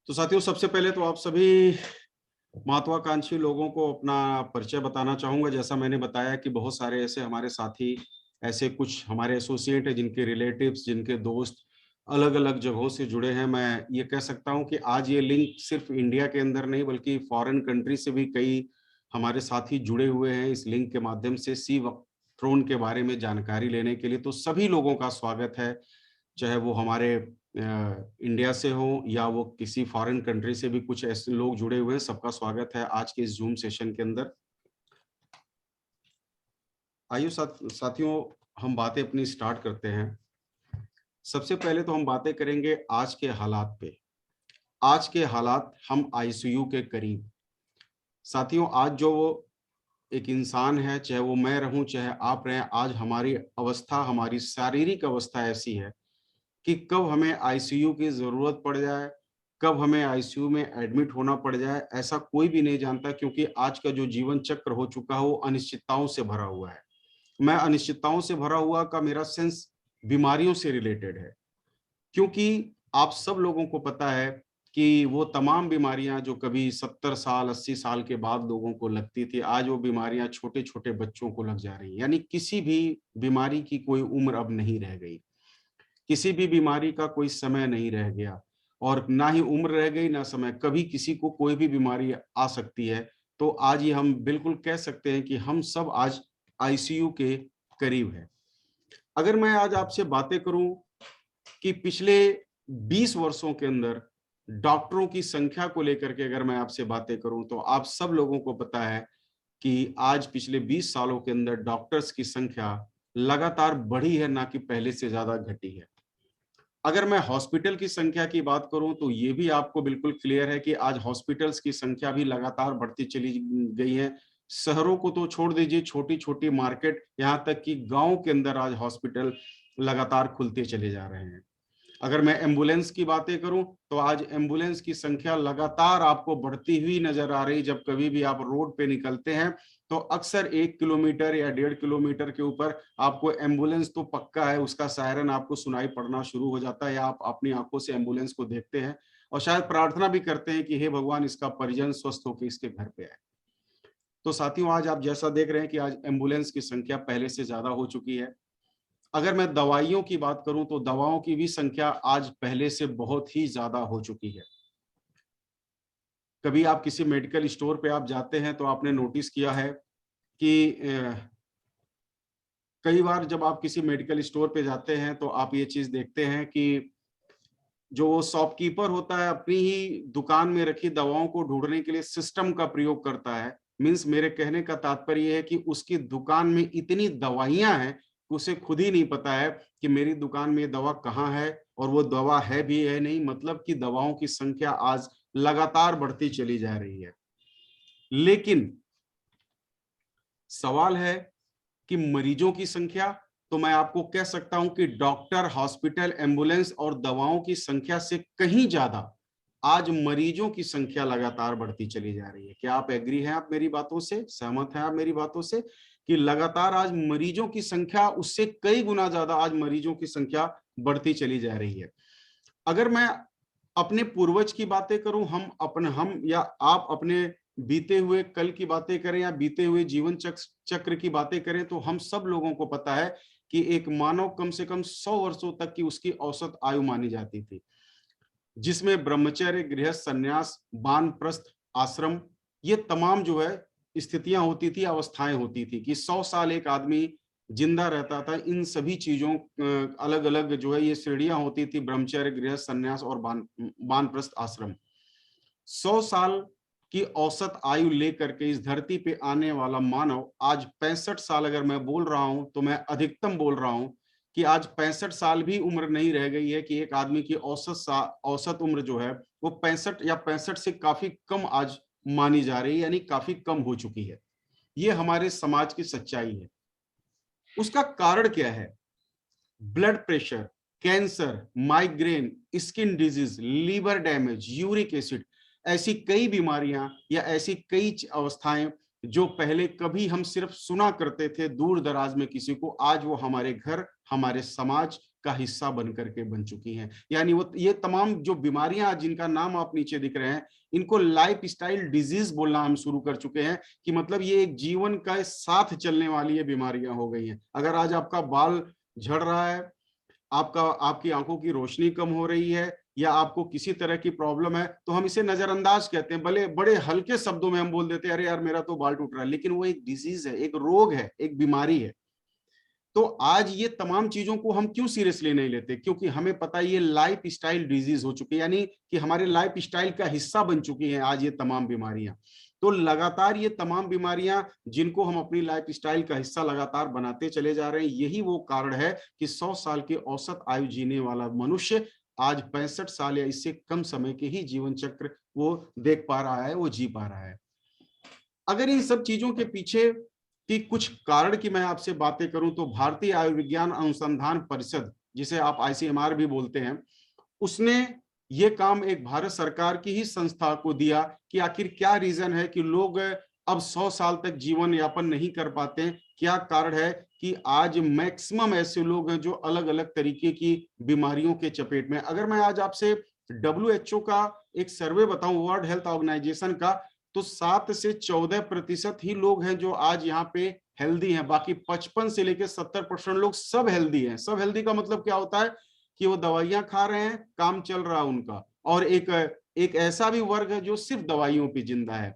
तो साथियों, सबसे पहले तो आप सभी महत्वाकांक्षी लोगों को अपना परिचय बताना चाहूँगा। जैसा मैंने बताया कि बहुत सारे ऐसे हमारे साथी, ऐसे कुछ हमारे एसोसिएट हैं, जिनके रिलेटिव्स, जिनके दोस्त अलग-अलग जगहों से जुड़े हैं। मैं ये कह सकता हूँ कि आज ये लिंक सिर्फ़ इंडिया के अंदर नहीं, बल्कि फ़ॉरेन कंट्री से भी कई हमारे साथी जुड़े हुए हैं इस लिंक के माध्यम से सी व थ्रोन के बारे में जानकारी लेने के लिए। तो सभी लोगों का स्वागत है, चाहे वो हमारे इंडिया से हो या वो किसी फॉरेन कंट्री से भी कुछ ऐसे लोग जुड़े हुए हैं, सबका स्वागत है आज के इस ज़ूम सेशन के अंदर। आइए साथियों, हम बातें अपनी स्टार्ट करते हैं। सबसे पहले तो हम बातें करेंगे आज के हालात पे। आज के हालात, हम आईसीयू के करीब। साथियों, आज जो वो एक इंसान है, चाहे वो मैं रहूं, चाहे आप रहें, आज हमारी अवस्था, हमारी शारीरिक अवस्था ऐसी है कि कब हमें आईसीयू की ज़रूरत पड़ जाए, कब हमें आईसीयू में एडमिट होना पड़ जाए, ऐसा कोई भी नहीं जानता, क्योंकि आज का जो जीवन चक्र हो चुका है, वो अनिश्चितताओं से भरा हुआ है। मैं अनिश्चितताओं से भरा हुआ का मेरा सेंस बीमारियों से रिलेटेड है, क्योंकि आप सब लोगों को पता है कि वो तमाम बीमारियां जो कभी 70 साल, 80 साल के बाद लोगों को लगती थी, आज वो बीमारियां छोटे-छोटे बच्चों को लग जा रही हैं। यानी किसी भी बीमारी की कोई उम्र अब नहीं रह गई। किसी भी बीमारी का कोई समय नहीं रह गया और ना ही उम्र रह गई ना समय। कभी किसी को कोई भी बीमारी आ सकती है। तो आज ये हम बिल्कुल कह सकते हैं कि हम सब आज आईसीयू के करीब हैं। अगर मैं आज आपसे बातें करूं कि पिछले 20 वर्षों के अंदर डॉक्टरों की संख्या को लेकर के अगर मैं आपसे बातें करूं, तो आप सब लोगों को पता है कि आज पिछले 20 सालों के अंदर डॉक्टर्स की संख्या लगातार बढ़ी है, ना कि पहले से ज्यादा घटी है। अगर मैं हॉस्पिटल की संख्या की बात करूं, तो ये भी आपको बिल्कुल क्लियर है कि आज हॉस्पिटल्स की संख्या भी लगातार बढ़ती चली गई है। शहरों को तो छोड़ दीजिए, छोटी-छोटी मार्केट, यहाँ तक कि गाँव के अंदर आज हॉस्पिटल लगातार खुलते चले जा रहे हैं। अगर मैं एम्बुलेंस की बातें करूं, तो आज एम्बुलेंस की संख्या लगातार आपको बढ़ती हुई नजर आ रही। जब कभी भी आप रोड पे निकलते हैं, तो अक्सर 1 किलोमीटर या 1.5 किलोमीटर के ऊपर आपको एम्बुलेंस तो पक्का है, उसका सायरन आपको सुनाई पड़ना शुरू हो जाता है, या आप अपनी आंखों से एम्बुलेंस को देखते हैं और शायद प्रार्थना भी करते हैं कि हे भगवान, इसका परिजन स्वस्थ होकर इसके घर पे आए। तो साथियों, आज आप जैसा देख रहे हैं कि आज एम्बुलेंस की संख्या पहले से ज्यादा हो चुकी है। अगर मैं दवाइयों की बात करूं, तो दवाओं की भी संख्या आज पहले से बहुत ही ज्यादा हो चुकी है। कभी आप किसी मेडिकल स्टोर पे आप जाते हैं, तो आपने नोटिस किया है कि कई बार जब आप किसी मेडिकल स्टोर पे जाते हैं, तो आप ये चीज देखते हैं कि जो शॉपकीपर होता है, अपनी ही दुकान में रखी दवाओं को ढूंढने के लिए सिस्टम का प्रयोग करता है। मीन्स मेरे कहने का तात्पर्य ये है कि उसकी दुकान में इतनी दवाइयां हैं, उसे खुद ही नहीं पता है कि मेरी दुकान में ये दवा कहाँ है और वो दवा है भी है नहीं। मतलब कि दवाओं की संख्या आज लगातार बढ़ती चली जा रही है। लेकिन सवाल है कि मरीजों की संख्या, तो मैं आपको कह सकता हूं कि डॉक्टर, हॉस्पिटल, एम्बुलेंस और दवाओं की संख्या से कहीं ज्यादा आज मरीजों की संख्या लगातार बढ़ती चली जा रही है। क्या आप एग्री हैं, आप मेरी बातों से सहमत हैं, आप मेरी बातों से कि लगातार आज मरीजों की संख्या उससे कई गुना ज्यादा आज मरीजों की संख्या बढ़ती चली जा रही है। अगर मैं अपने पूर्वज की बातें करूं, हम या आप अपने बीते हुए कल की बातें करें या बीते हुए जीवन चक्र की बातें करें, तो हम सब लोगों को पता है कि एक मानव कम से कम 100 वर्षों तक की उसकी औसत आयु मानी जाती थी, जिसमें ब्रह्मचर्य, गृहस्थ, संन्यास, वानप्रस्थ, आश्रम, ये तमाम जो है स्थितियां होती थी, अवस्थाएं होती थी कि 100 साल एक आदमी जिंदा रहता था। इन सभी चीजों अलग अलग जो है ये श्रेणियां होती थी, ब्रह्मचर्य, गृहस्थ, संन्यास और वानप्रस्थ आश्रम। 100 साल की औसत आयु लेकर के इस धरती पे आने वाला मानव आज 65 साल, अगर मैं बोल रहा हूं तो मैं अधिकतम बोल रहा हूं कि आज 65 साल भी उम्र नहीं रह गई है कि एक आदमी की औसत उम्र जो है वो 65 या 65 से काफी कम आज मानी जा रही है, यानी काफी कम हो चुकी है। ये हमारे समाज की सच्चाई है। उसका कारण क्या है? Blood pressure, cancer, migraine, skin disease, liver damage, uric acid, ऐसी कई बीमारियां या ऐसी कई अवस्थाएं जो पहले कभी हम सिर्फ सुना करते थे दूर दराज में किसी को, आज वो हमारे घर, हमारे समाज का हिस्सा बन करके बन चुकी हैं। यानी वो ये तमाम जो बीमारियां जिनका नाम आप नीचे दिख रहे हैं, इनको लाइफस्टाइल डिजीज बोलना हम शुरू कर चुके हैं कि मतलब ये एक जीवन का साथ चलने वाली ये बीमारियां हो गई हैं। अगर आज आपका बाल झड़ रहा है, आपकी आंखों की रोशनी कम हो रही है, या आपको किसी तरह की प्रॉब्लम है, तो हम इसे नजरअंदाज कहते हैं। भले बड़े हल्के शब्दों में हम बोल देते हैं अरे यार मेरा तो बाल टूट रहा है, लेकिन वो एक डिजीज है, एक रोग है, एक बीमारी है। तो आज ये तमाम चीजों को हम क्यों सीरियसली नहीं लेते? क्योंकि हमें पता है ये लाइफ स्टाइल डिजीज हो चुकी है, यानी कि हमारे लाइफ स्टाइल का हिस्सा बन चुकी है आज ये तमाम बीमारियां। तो लगातार ये तमाम बीमारियां जिनको हम अपनी लाइफ स्टाइल का हिस्सा लगातार बनाते चले जा रहे हैं, यही वो कारण है कि 100 साल के औसत आयु जीने वाला मनुष्य आज 65 साल या इससे कम समय के ही जीवन चक्र वो देख पा रहा है, वो जी पा रहा है। अगर इन सब चीजों के पीछे कि कुछ कारण की मैं आपसे बातें करूं, तो भारतीय आयुर्विज्ञान अनुसंधान परिषद, जिसे आप आईसीएमआर भी बोलते हैं, उसने ये काम एक भारत सरकार की ही संस्था को दिया कि आखिर क्या रीजन है कि लोग अब 100 साल तक जीवन यापन नहीं कर पाते हैं। क्या कारण है कि आज मैक्सिमम ऐसे लोग हैं जो अलग अलग तरीके की बीमारियों के चपेट में। अगर मैं आज आपसे WHO का एक सर्वे बताऊं, वर्ल्ड हेल्थ ऑर्गेनाइजेशन का, तो 7 से 14% ही लोग हैं जो आज यहाँ पे हेल्दी हैं। बाकी 55 से लेकर 70% लोग सब हेल्दी हैं। सब हेल्दी का मतलब क्या होता है कि वो दवाइयां खा रहे हैं, काम चल रहा है उनका, और एक ऐसा भी वर्ग है जो सिर्फ दवाइयों पे जिंदा है।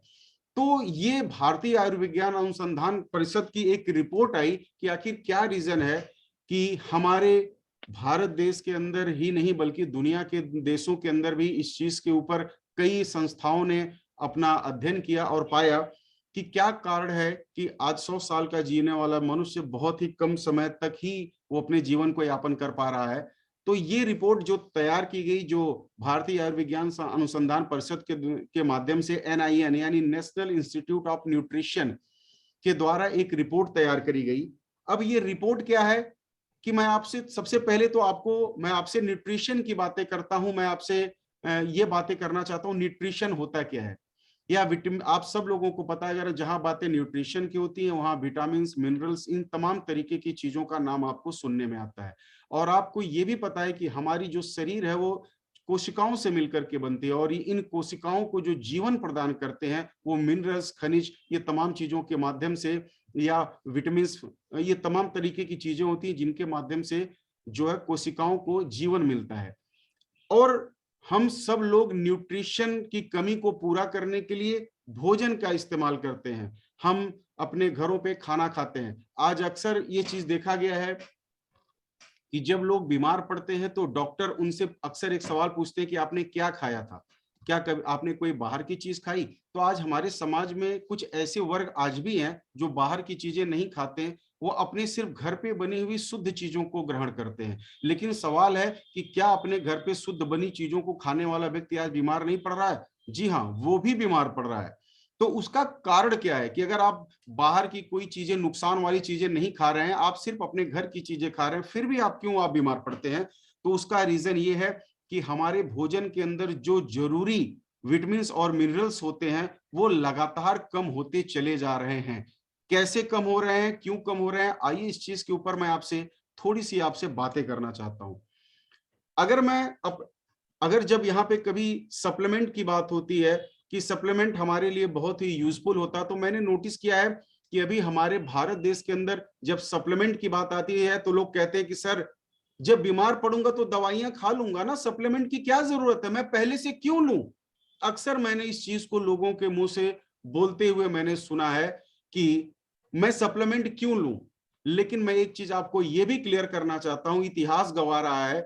तो ये भारतीय आयुर्विज्ञान अनुसंधान परिषद की एक रिपोर्ट आई कि आखिर क्या रीजन है कि हमारे भारत देश के अंदर ही नहीं बल्कि दुनिया के देशों के अंदर भी इस चीज के ऊपर कई संस्थाओं ने अपना अध्ययन किया और पाया कि क्या कारण है कि आज 100 साल का जीने वाला मनुष्य बहुत ही कम समय तक ही वो अपने जीवन को यापन कर पा रहा है। तो ये रिपोर्ट जो तैयार की गई, जो भारतीय आयुर्विज्ञान अनुसंधान परिषद के माध्यम से NIN यानी नेशनल इंस्टीट्यूट ऑफ न्यूट्रिशन के द्वारा एक रिपोर्ट तैयार करी गई। अब ये रिपोर्ट क्या है कि मैं आपसे सबसे पहले तो मैं आपसे न्यूट्रिशन की बातें करता हूं। मैं आपसे ये बातें करना चाहता हूं, न्यूट्रिशन होता क्या है, या विटामिन। आप सब लोगों को पता है अगर जहां बातें न्यूट्रिशन की होती हैं वहां विटामिन, मिनरल्स, इन तमाम तरीके की चीजों का नाम आपको सुनने में आता है। और आपको ये भी पता है कि हमारी जो शरीर है वो कोशिकाओं से मिलकर के बनती है, और इन कोशिकाओं को जो जीवन प्रदान करते हैं वो मिनरल्स, खनिज, ये तमाम चीजों के माध्यम से, या विटामिन, ये तमाम तरीके की चीजें होती हैं जिनके माध्यम से जो है कोशिकाओं को जीवन मिलता है। और हम सब लोग न्यूट्रिशन की कमी को पूरा करने के लिए भोजन का इस्तेमाल करते हैं। हम अपने घरों पे खाना खाते हैं। आज अक्सर ये चीज देखा गया है कि जब लोग बीमार पड़ते हैं तो डॉक्टर उनसे अक्सर एक सवाल पूछते हैं कि आपने क्या खाया था, क्या कभी आपने कोई बाहर की चीज खाई? तो आज हमारे समाज में कुछ ऐसे वर्ग आज भी हैं जो बाहर की चीजें नहीं खाते हैं, वो अपने सिर्फ घर पे बनी हुई शुद्ध चीजों को ग्रहण करते हैं। लेकिन सवाल है कि क्या अपने घर पे शुद्ध बनी चीजों को खाने वाला व्यक्ति आज बीमार नहीं पड़ रहा है? जी हाँ, वो भी बीमार पड़ रहा है। तो उसका कारण क्या है कि अगर आप बाहर की कोई चीजें, नुकसान वाली चीजें नहीं खा रहे हैं, आप सिर्फ अपने घर की चीजें खा रहे हैं, फिर भी आप बीमार पड़ते हैं? तो उसका रीजन ये है कि हमारे भोजन के अंदर जो जरूरी विटामिन और मिनरल्स होते हैं वो लगातार कम होते चले जा रहे हैं। कैसे कम हो रहे हैं, क्यों कम हो रहे हैं, आइए इस चीज के ऊपर मैं थोड़ी सी आपसे बातें करना चाहता हूं। अगर जब यहाँ पे कभी सप्लीमेंट की बात होती है कि सप्लीमेंट हमारे लिए बहुत ही यूजफुल होता है, तो मैंने नोटिस किया है कि अभी हमारे भारत देश के अंदर जब सप्लीमेंट की बात आती है तो लोग कहते हैं कि सर जब बीमार पड़ूंगा तो दवाइयां खा लूंगा ना, सप्लीमेंट की क्या जरूरत है, मैं पहले से क्यों लूं? अक्सर मैंने इस चीज को लोगों के मुंह से बोलते हुए मैंने सुना है कि मैं सप्लीमेंट क्यों लूं। लेकिन मैं एक चीज आपको यह भी क्लियर करना चाहता हूं, इतिहास गवाह रहा है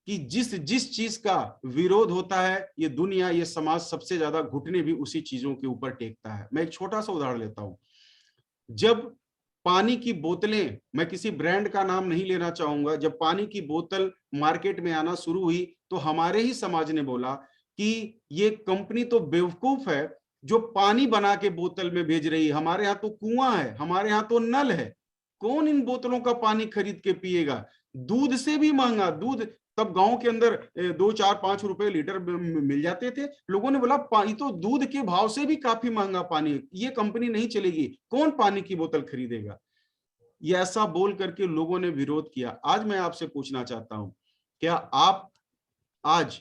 कि जिस जिस चीज का विरोध होता है ये दुनिया, ये समाज सबसे ज्यादा घुटने भी उसी चीजों के ऊपर टेकता है। मैं एक छोटा सा उदाहरण लेता हूं। जब पानी की बोतलें, मैं किसी ब्रांड का नाम नहीं लेना चाहूंगा, जब पानी की बोतल मार्केट में आना शुरू हुई तो हमारे ही समाज ने बोला कि ये कंपनी तो बेवकूफ है जो पानी बना के बोतल में भेज रही है, हमारे यहाँ तो कुआं है, हमारे यहाँ तो नल है, कौन इन बोतलों का पानी खरीद के पिएगा? दूध से भी महंगा दूध, तब गांव के अंदर 2, 4, 5 रुपए लीटर मिल जाते थे। लोगों ने बोला पानी तो दूध के भाव से भी काफी महंगा पानी, ये कंपनी नहीं चलेगी, कौन पानी की बोतल खरीदेगा? ये ऐसा बोल करके लोगों ने विरोध किया। आज मैं आपसे पूछना चाहता हूं, क्या आप आज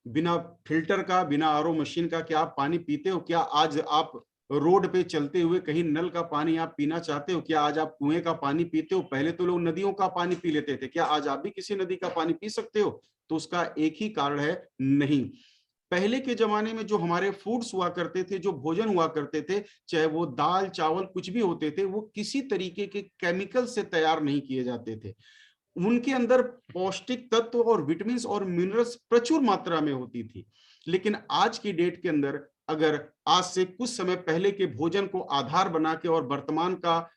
बिना फिल्टर का, बिना आरओ मशीन का क्या आप पानी पीते हो? क्या आज आप रोड पे चलते हुए कहीं नल का पानी आप पीना चाहते हो? क्या आज आप कुएं का पानी पीते हो? पहले तो लोग नदियों का पानी पी लेते थे, क्या आज आप भी किसी नदी का पानी पी सकते हो? तो उसका एक ही कारण है, नहीं। पहले के जमाने में जो हमारे फूड्स हुआ करते थे, जो भोजन हुआ करते थे, चाहे वो दाल चावल कुछ भी होते थे, वो किसी तरीके के केमिकल से तैयार नहीं किए जाते थे। उनके अंदर पौष्टिक तत्व और विटामिन और मिनरल्स प्रचुर मात्रा में होती थी। लेकिन आज की डेट के अंदर अगर आज से कुछ समय पहले के भोजन को आधार बना के और वर्तमान का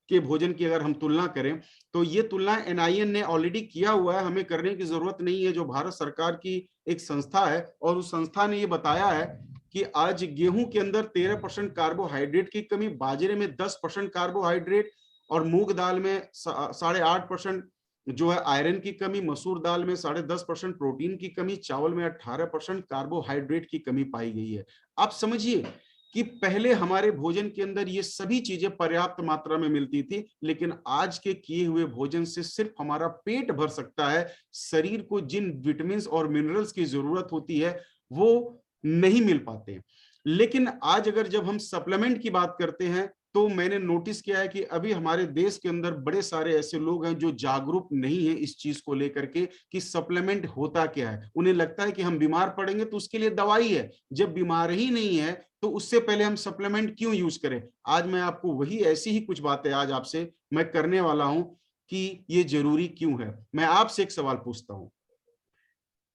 के भोजन की अगर हम तुलना करें, तो ये तुलना एनआईएन ने ऑलरेडी किया हुआ है, हमें करने की जरूरत नहीं है। जो भारत सरकार की एक संस्था है, और उस संस्था ने ये बताया है कि आज गेहूं के अंदर 13% कार्बोहाइड्रेट की कमी, बाजरे में 10% कार्बोहाइड्रेट, और मूंग दाल में 8.5% जो है आयरन की कमी, मसूर दाल में 10.5% प्रोटीन की कमी, चावल में 18% कार्बोहाइड्रेट की कमी पाई गई है। आप समझिए कि पहले हमारे भोजन के अंदर ये सभी चीजें पर्याप्त मात्रा में मिलती थी, लेकिन आज के किए हुए भोजन से सिर्फ हमारा पेट भर सकता है। शरीर को जिन विटामिन और मिनरल्स की जरूरत होती है वो नहीं मिल पाते। लेकिन आज अगर जब हम सप्लीमेंट की बात करते हैं, तो मैंने नोटिस किया है कि अभी हमारे देश के अंदर बड़े सारे ऐसे लोग हैं जो जागरूक नहीं है इस चीज को लेकर के कि सप्लीमेंट होता क्या है। उन्हें लगता है कि हम बीमार पड़ेंगे तो उसके लिए दवाई है, जब बीमार ही नहीं है तो उससे पहले हम सप्लीमेंट क्यों यूज करें। आज मैं आपको वही ऐसी ही कुछ बातें आज आपसे मैं करने वाला हूं कि ये जरूरी क्यों है। मैं आपसे एक सवाल पूछता हूं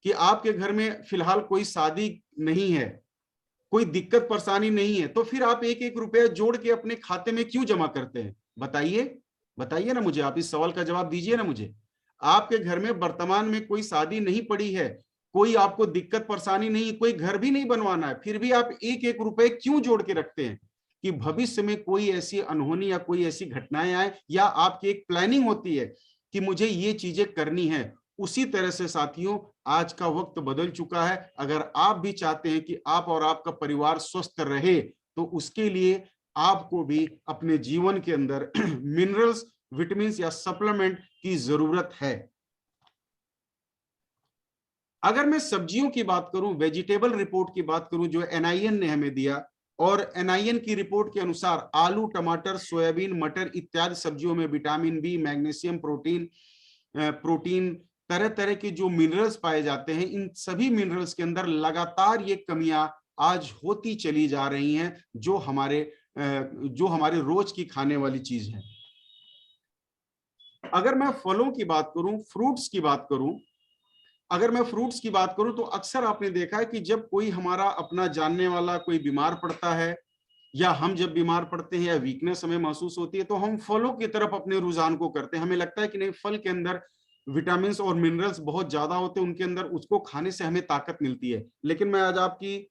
कि आपके घर में फिलहाल कोई शादी नहीं है, कोई दिक्कत परेशानी नहीं है, तो फिर आप एक एक रुपया जोड़ के अपने खाते में क्यों जमा करते हैं? बताइए, बताइए ना मुझे, आप इस सवाल का जवाब दीजिए ना मुझे। आपके घर में वर्तमान में कोई शादी नहीं पड़ी है, कोई आपको दिक्कत परेशानी नहीं, कोई घर भी नहीं बनवाना है, फिर भी आप एक एक रुपए क्यों जोड़ के रखते हैं कि भविष्य में कोई ऐसी अनहोनी या कोई ऐसी घटनाएं आए, या आपकी एक प्लानिंग होती है कि मुझे ये चीजें करनी है। उसी तरह से साथियों, आज का वक्त बदल चुका है। अगर आप भी चाहते हैं कि आप और आपका परिवार स्वस्थ रहे, तो उसके लिए आपको भी अपने जीवन के अंदर मिनरल्स, विटामिन या सप्लीमेंट की जरूरत है। अगर मैं सब्जियों की बात करूं, वेजिटेबल रिपोर्ट की बात करूं जो एनआईएन ने हमें दिया, और एनआईएन की रिपोर्ट के अनुसार आलू, टमाटर, सोयाबीन, मटर इत्यादि सब्जियों में विटामिन बी, मैग्नीशियम, प्रोटीन, तरह तरह के जो मिनरल्स पाए जाते हैं, इन सभी मिनरल्स के अंदर लगातार ये कमियां आज होती चली जा रही हैं, जो हमारे रोज की खाने वाली चीज है। अगर मैं फलों की बात करूं, फ्रूट्स की बात करूं, अगर मैं फ्रूट्स की बात करूं, तो अक्सर आपने देखा है कि जब कोई हमारा अपना जानने वाला कोई बीमार पड़ता है, या हम जब बीमार पड़ते हैं या वीकनेस हमें महसूस होती है, तो हम फलों की तरफ अपने रुझान को करते हैं। हमें लगता है कि नहीं, फल के अंदर विटामिन और मिनरल्स बहुत ज्यादा होते हैं, उनके अंदर उसको खाने से हमें ताकत मिलती है। लेकिन मैं आज आपकी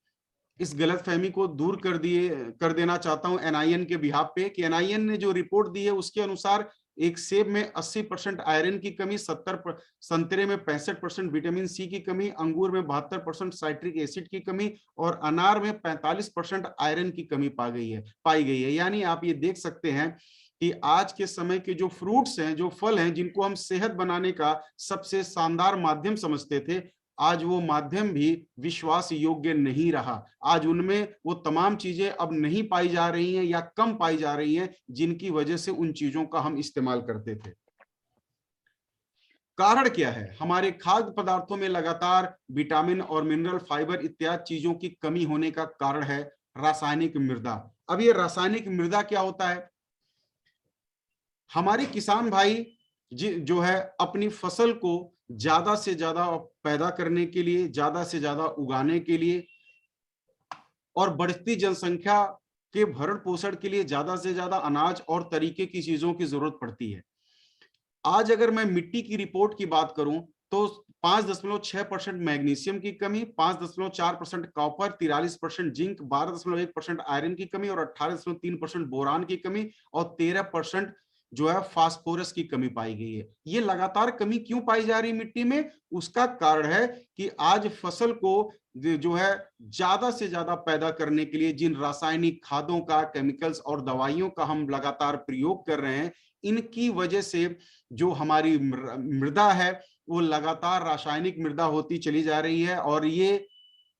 इस गलतफहमी को दूर कर देना चाहता हूं एनआईएन के बिहाफ पे, कि एनआईएन ने जो रिपोर्ट दी है उसके अनुसार एक सेब में 80% आयरन की कमी, संतरे में 65% विटामिन सी की कमी, अंगूर में 72% साइट्रिक एसिड की कमी, और अनार में 45% आयरन की कमी पाई गई है। यानी आप ये देख सकते हैं कि आज के समय के जो फ्रूट्स हैं, जो फल हैं, जिनको हम सेहत बनाने का सबसे शानदार माध्यम समझते थे, आज वो माध्यम भी विश्वास योग्य नहीं रहा। आज उनमें वो तमाम चीजें अब नहीं पाई जा रही हैं, या कम पाई जा रही हैं, जिनकी वजह से उन चीजों का हम इस्तेमाल करते थे। कारण क्या है? हमारे खाद्य पदार्थों में लगातार विटामिन और मिनरल, फाइबर इत्यादि चीजों की कमी होने का कारण है रासायनिक मृदा। अब ये रासायनिक मृदा क्या होता है? हमारे किसान भाई जो है अपनी फसल को ज्यादा से ज्यादा पैदा करने के लिए, ज्यादा से ज्यादा उगाने के लिए, और बढ़ती जनसंख्या के भरण पोषण के लिए ज्यादा से ज्यादा अनाज और तरीके की चीजों की जरूरत पड़ती है। आज अगर मैं मिट्टी की रिपोर्ट की बात करूं, तो 5.6% मैग्नीशियम की कमी, 5.4% कॉपर, 43% जिंक, 12.1% आयरन की कमी, और 18.3% बोरान की कमी, और 13% जो है फास्फोरस की कमी पाई गई है। ये लगातार कमी क्यों पाई जा रही है मिट्टी में? उसका कारण है कि आज फसल को जो है ज्यादा से ज्यादा पैदा करने के लिए जिन रासायनिक खादों का, केमिकल्स और दवाइयों का हम लगातार प्रयोग कर रहे हैं, इनकी वजह से जो हमारी मृदा है वो लगातार रासायनिक मृदा होती चली जा रही है। और ये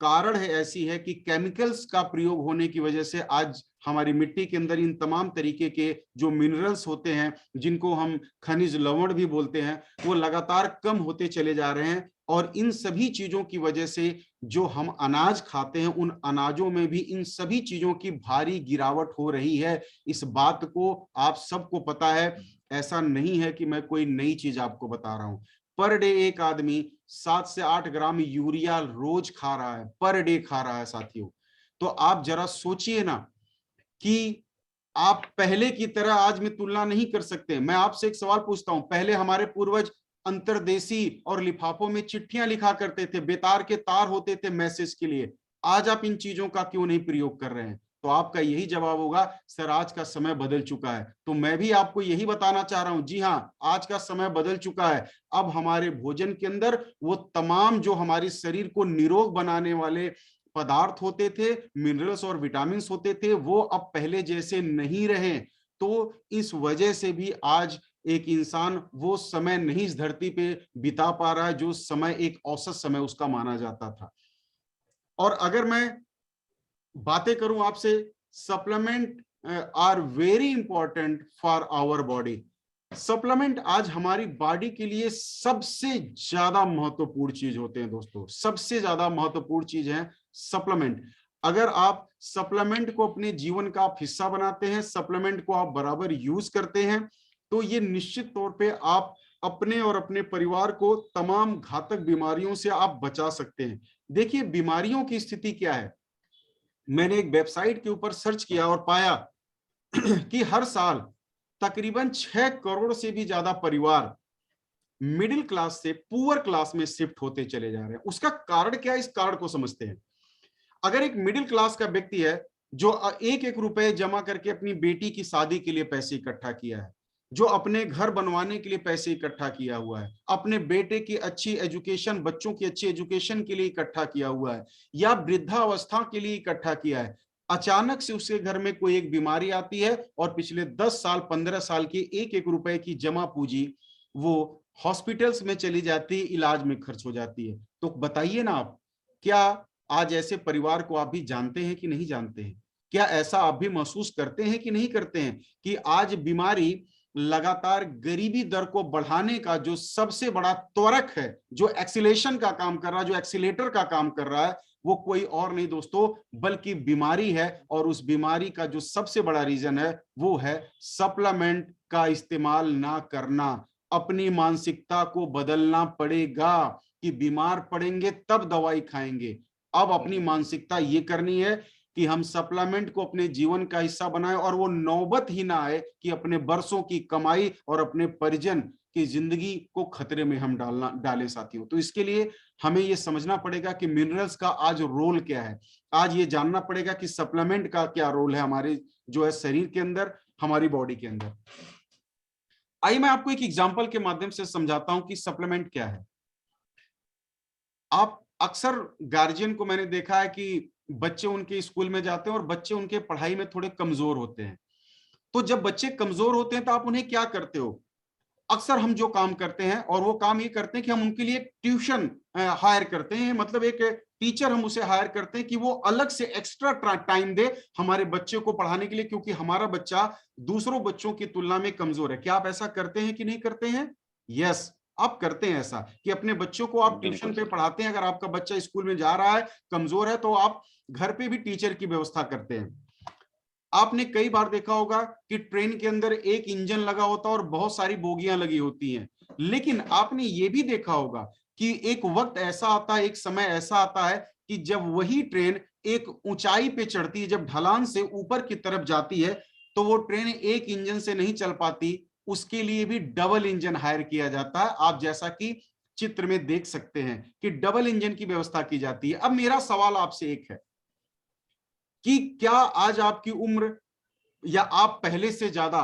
कारण है ऐसी है कि केमिकल्स का प्रयोग होने की वजह से आज हमारी मिट्टी के अंदर इन तमाम तरीके के जो मिनरल्स होते हैं, जिनको हम खनिज लवण भी बोलते हैं, वो लगातार कम होते चले जा रहे हैं। और इन सभी चीजों की वजह से जो हम अनाज खाते हैं, उन अनाजों में भी इन सभी चीजों की भारी गिरावट हो रही है। इस बात को आप सबको पता है, ऐसा नहीं है कि मैं कोई नई चीज आपको बता रहा हूं। पर डे एक आदमी 7 से 8 ग्राम यूरिया रोज खा रहा है, पर डे खा रहा है साथियों। तो आप जरा सोचिए ना कि आप पहले की तरह आज में तुलना नहीं कर सकते। मैं आपसे एक सवाल पूछता हूं, पहले हमारे पूर्वज अंतर्देशी और लिफाफों में चिट्ठियां लिखा करते थे, बेतार के तार होते थे मैसेज के लिए। आज आप इन चीजों का क्यों नहीं प्रयोग कर रहे हैं? तो आपका यही जवाब होगा, सर आज का समय बदल चुका है। तो मैं भी आपको यही बताना चाह रहा हूं, जी हाँ, आज का समय बदल चुका है। अब हमारे भोजन के अंदर वो तमाम जो हमारे शरीर को निरोग बनाने वाले पदार्थ होते थे, मिनरल्स और विटामिन होते थे, वो अब पहले जैसे नहीं रहे। तो इस वजह से भी आज एक इंसान वो समय नहीं इस धरती पे बिता पा रहा है जो समय एक औसत समय उसका माना जाता था। और अगर मैं बातें करूं आपसे, supplement are very important for our body. Supplement आज हमारी बॉडी के लिए सबसे ज्यादा महत्वपूर्ण चीज होते हैं दोस्तों, सबसे ज्यादा महत्वपूर्ण चीज है सप्लीमेंट। अगर आप सप्लीमेंट को अपने जीवन का आप हिस्सा बनाते हैं, सप्लीमेंट को आप बराबर यूज करते हैं, तो ये निश्चित तौर पे आप अपने और अपने परिवार को तमाम घातक बीमारियों से आप बचा सकते हैं। देखिए बीमारियों की स्थिति क्या है, मैंने एक वेबसाइट के ऊपर सर्च किया और पाया कि हर साल तकरीबन 6 करोड़ से भी ज्यादा परिवार मिडिल क्लास से पुअर क्लास में शिफ्ट होते चले जा रहे हैं। उसका कारण क्या है, इस कारण को समझते हैं। अगर एक मिडिल क्लास का व्यक्ति है जो एक एक रुपए जमा करके अपनी बेटी की शादी के लिए पैसे इकट्ठा किया है, जो अपने घर बनवाने के लिए पैसे इकट्ठा किया हुआ है, अपने बेटे की अच्छी एजुकेशन, बच्चों की अच्छी एजुकेशन के लिए इकट्ठा किया हुआ है, या वृद्धावस्था के लिए इकट्ठा किया है, अचानक से उसके घर में कोई एक बीमारी आती है और पिछले 10 साल 15 साल की एक एक रुपए की जमा पूंजी वो हॉस्पिटल्स में चली जाती है, इलाज में खर्च हो जाती है। तो बताइए ना आप, क्या आज ऐसे परिवार को आप भी जानते हैं कि नहीं जानते हैं? क्या ऐसा आप भी महसूस करते हैं कि नहीं करते हैं कि आज बीमारी लगातार गरीबी दर को बढ़ाने का जो सबसे बड़ा त्वरक है, जो एक्सीलेशन का काम कर रहा है, जो एक्सीलेटर का काम कर रहा है, वो कोई और नहीं दोस्तों बल्कि बीमारी है। और उस बीमारी का जो सबसे बड़ा रीजन है वो है सप्लीमेंट का इस्तेमाल ना करना। अपनी मानसिकता को बदलना पड़ेगा कि बीमार पड़ेंगे तब दवाई खाएंगे। अब अपनी मानसिकता ये करनी है कि हम सप्लीमेंट को अपने जीवन का हिस्सा बनाएं और वो नौबत ही ना आए कि अपने बरसों की कमाई और अपने परिजन की जिंदगी को खतरे में हम डालें साथियों। तो इसके लिए हमें ये समझना पड़ेगा कि मिनरल्स का आज रोल क्या है। आज ये जानना पड़ेगा कि सप्लीमेंट का क्या रोल है हमारे जो है शरीर के अंदर, हमारी बॉडी के अंदर। आइए मैं आपको एक एग्जांपल के माध्यम से समझाता हूं कि सप्लीमेंट क्या है। आप अक्सर गार्जियन को मैंने देखा है कि बच्चे उनके स्कूल में जाते हैं और बच्चे उनके पढ़ाई में थोड़े कमजोर होते हैं। तो जब बच्चे कमजोर होते हैं तो आप उन्हें क्या करते हो? अक्सर हम जो काम करते हैं और वो काम ये करते हैं कि हम उनके लिए ट्यूशन हायर करते हैं, मतलब एक टीचर हम उसे हायर करते हैं कि वो अलग से एक्स्ट्रा टाइम दे हमारे बच्चे को पढ़ाने के लिए, क्योंकि हमारा बच्चा दूसरों बच्चों की तुलना में कमजोर है। क्या आप ऐसा करते हैं कि नहीं करते हैं? यस, आप करते हैं ऐसा कि अपने बच्चों को आप ट्यूशन पे पढ़ाते हैं। अगर आपका बच्चा स्कूल में जा रहा है, कमजोर है, तो आप घर पे भी टीचर की व्यवस्था करते हैं। आपने कई बार देखा होगा कि ट्रेन के अंदर एक इंजन लगा होता है और बहुत सारी बोगियां लगी होती हैं, लेकिन आपने ये भी देखा होगा कि एक वक्त ऐसा आता है, एक समय ऐसा आता है कि जब वही ट्रेन एक ऊंचाई पे चढ़ती है, जब ढलान से ऊपर की तरफ जाती है, तो वो ट्रेन एक इंजन से नहीं चल पाती, उसके लिए भी डबल इंजन हायर किया जाता है। आप जैसा कि चित्र में देख सकते हैं कि डबल इंजन की व्यवस्था की जाती है। अब मेरा सवाल आपसे एक है कि क्या आज आपकी उम्र या आप पहले से ज्यादा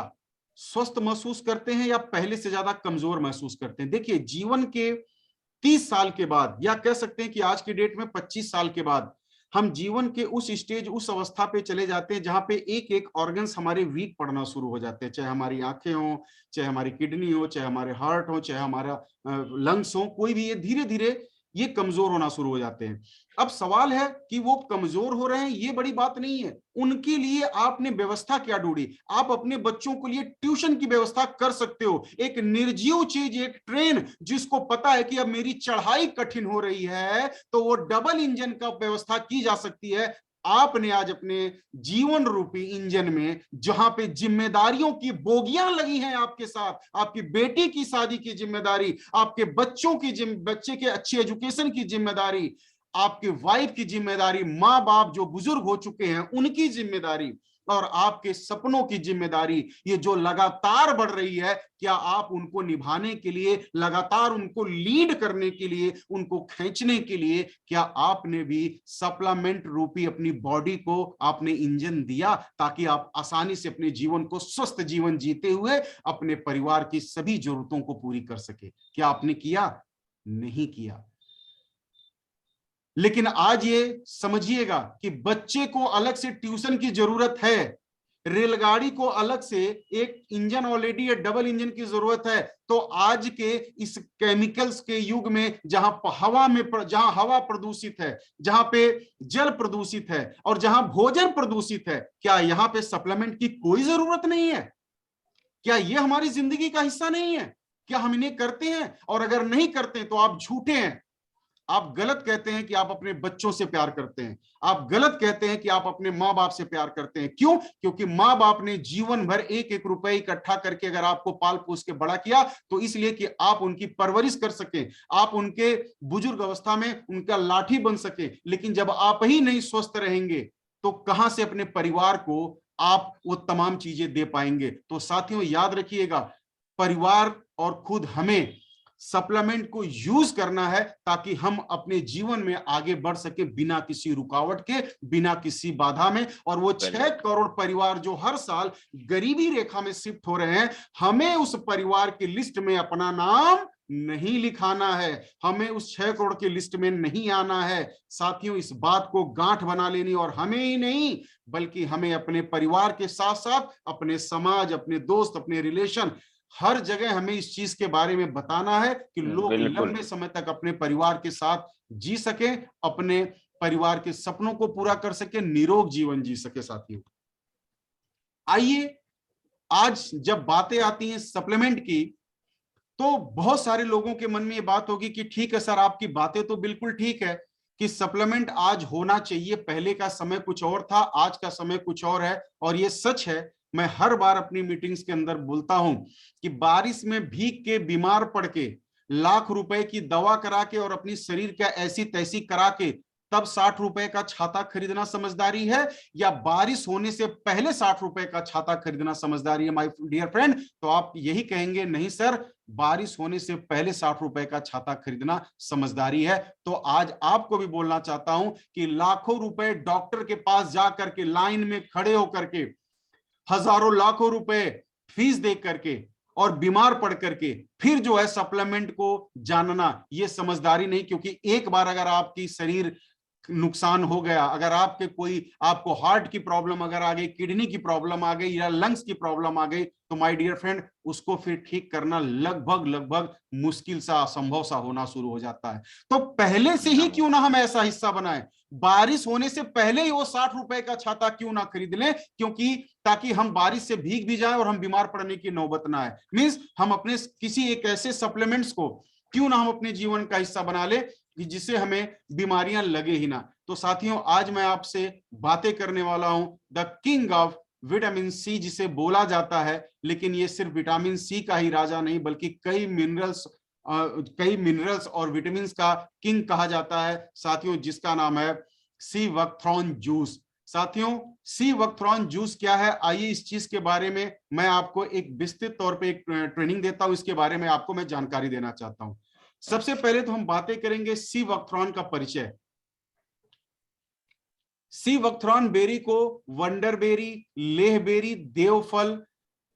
स्वस्थ महसूस करते हैं या पहले से ज्यादा कमजोर महसूस करते हैं? देखिए, जीवन के 30 साल के बाद, या कह सकते हैं कि आज की डेट में 25 साल के बाद, हम जीवन के उस स्टेज, उस अवस्था पे चले जाते हैं जहां पे एक एक ऑर्गन्स हमारे वीक पड़ना शुरू हो जाते हैं। चाहे हमारी आंखें हो, चाहे हमारी किडनी हो, चाहे हमारे हार्ट हो, चाहे हमारा लंग्स हो, कोई भी, ये धीरे धीरे ये कमजोर होना शुरू हो जाते हैं। अब सवाल है कि वो कमजोर हो रहे हैं, ये बड़ी बात नहीं है। उनके लिए आपने व्यवस्था क्या ढूंढी? आप अपने बच्चों के लिए ट्यूशन की व्यवस्था कर सकते हो। एक निर्जीव चीज, एक ट्रेन जिसको पता है कि अब मेरी चढ़ाई कठिन हो रही है, तो वो डबल इंजन का व्यवस्था की जा सकती है। आपने आज अपने जीवन रूपी इंजन में, जहां पे जिम्मेदारियों की बोगियां लगी हैं आपके साथ, आपकी बेटी की शादी की जिम्मेदारी, आपके बच्चों की बच्चे के अच्छी एजुकेशन की जिम्मेदारी, आपके वाइफ की जिम्मेदारी, माँ बाप जो बुजुर्ग हो चुके हैं उनकी जिम्मेदारी, और आपके सपनों की जिम्मेदारी, ये जो लगातार बढ़ रही है, क्या आप उनको निभाने के लिए, लगातार उनको लीड करने के लिए, उनको खींचने के लिए, क्या आपने भी सप्लीमेंट रूपी अपनी बॉडी को आपने इंजन दिया, ताकि आप आसानी से अपने जीवन को स्वस्थ जीवन जीते हुए अपने परिवार की सभी जरूरतों को पूरी कर सके? क्या आपने किया? नहीं किया। लेकिन आज ये समझिएगा कि बच्चे को अलग से ट्यूशन की जरूरत है, रेलगाड़ी को अलग से एक इंजन, ऑलरेडी ये डबल इंजन की जरूरत है। तो आज के इस केमिकल्स के युग में, जहां जहां हवा प्रदूषित है, जहां पे जल प्रदूषित है, और जहां भोजन प्रदूषित है, क्या यहां पे सप्लीमेंट की कोई जरूरत नहीं है? क्या ये हमारी जिंदगी का हिस्सा नहीं है? क्या हम इन्हें करते हैं? और अगर नहीं करते तो आप झूठे हैं। आप गलत कहते हैं कि आप अपने बच्चों से प्यार करते हैं। आप गलत कहते हैं कि आप अपने माँ बाप से प्यार करते हैं। क्यों? क्योंकि माँ बाप ने जीवन भर एक एक रुपए इकट्ठा करके अगर आपको पाल पोस के बड़ा किया, तो इसलिए कि आप उनकी परवरिश कर सके, आप उनके बुजुर्ग अवस्था में उनका लाठी बन सके। लेकिन जब आप ही नहीं स्वस्थ रहेंगे, तो कहां से अपने परिवार को आप वो तमाम चीजें दे पाएंगे? तो साथियों, याद रखिएगा, परिवार और खुद हमें सप्लीमेंट को यूज करना है, ताकि हम अपने जीवन में आगे बढ़ सके बिना किसी रुकावट के, बिना किसी बाधा में। और वो 6 करोड़ परिवार जो हर साल गरीबी रेखा में शिफ्ट हो रहे हैं, हमें उस परिवार की लिस्ट में अपना नाम नहीं लिखाना है, हमें उस 6 करोड़ की लिस्ट में नहीं आना है। साथियों, इस बात को गांठ बना लेनी, और हमें ही नहीं बल्कि हमें अपने परिवार के साथ साथ अपने समाज, अपने दोस्त, अपने रिलेशन, हर जगह हमें इस चीज के बारे में बताना है कि लोग लंबे समय तक अपने परिवार के साथ जी सके, अपने परिवार के सपनों को पूरा कर सके, निरोग जीवन जी सके। साथियों, आइए, आज जब बातें आती हैं सप्लीमेंट की, तो बहुत सारे लोगों के मन में ये बात होगी कि ठीक है सर, आपकी बातें तो बिल्कुल ठीक है कि सप्लीमेंट आज होना चाहिए, पहले का समय कुछ और था, आज का समय कुछ और है। और ये सच है, मैं हर बार अपनी मीटिंग्स के अंदर बोलता हूं कि बारिश में भीग के बीमार पड़ के, लाख रुपए की दवा करा के और अपनी शरीर का ऐसी तैसी करा के तब 60 रुपए का छाता खरीदना समझदारी है, या बारिश होने से पहले 60 रुपए का छाता खरीदना समझदारी है? माय डियर फ्रेंड, तो आप यही कहेंगे, नहीं सर, बारिश होने से पहले 60 रुपए का छाता खरीदना समझदारी है। तो आज आपको भी बोलना चाहता हूं कि लाखों रुपए डॉक्टर के पास जाकर के लाइन में खड़े होकर के, हजारों लाखों रुपए फीस दे करके और बीमार पड़ करके फिर जो है सप्लीमेंट को जानना, ये समझदारी नहीं। क्योंकि एक बार अगर आपकी शरीर नुकसान हो गया, अगर आपके कोई, आपको हार्ट की प्रॉब्लम अगर आ गई, किडनी की प्रॉब्लम आ गई, या लंग्स की प्रॉब्लम आ गई, तो माय डियर फ्रेंड, उसको फिर ठीक करना लगभग लगभग मुश्किल सा, असंभव सा होना शुरू हो जाता है। तो पहले से ही क्यों ना हम ऐसा हिस्सा बनाएं, बारिश होने से पहले ही वो 60 रुपए का छाता क्यों ना खरीद लें, क्योंकि ताकि हम बारिश से भीग भी जाएं और हम बीमार पड़ने की नौबत ना आए। मींस हम अपने किसी एक ऐसे सप्लीमेंट्स को क्यों ना हम अपने जीवन का हिस्सा बना ले कि जिससे हमें बीमारियां लगे ही ना। तो साथियों, आज मैं आपसे बातें करने वाला हूं the king of vitamin C, जिसे बोला जाता है, लेकिन ये सिर्फ विटामिन सी का ही राजा नहीं, बल्कि कई मिनरल्स और विटामिन का किंग कहा जाता है साथियों, जिसका नाम है सी वक्थरॉन जूस। साथियों, सी वक्थरॉन जूस क्या है, आइए इस चीज के बारे में मैं आपको एक विस्तृत तौर पे एक ट्रेनिंग देता हूं, इसके बारे में आपको मैं जानकारी देना चाहता हूं। सबसे पहले तो हम बातें करेंगे सी वक्थरॉन का परिचय। सी वक्थरॉन बेरी को वंडर बेरी, लेह बेरी, देवफल,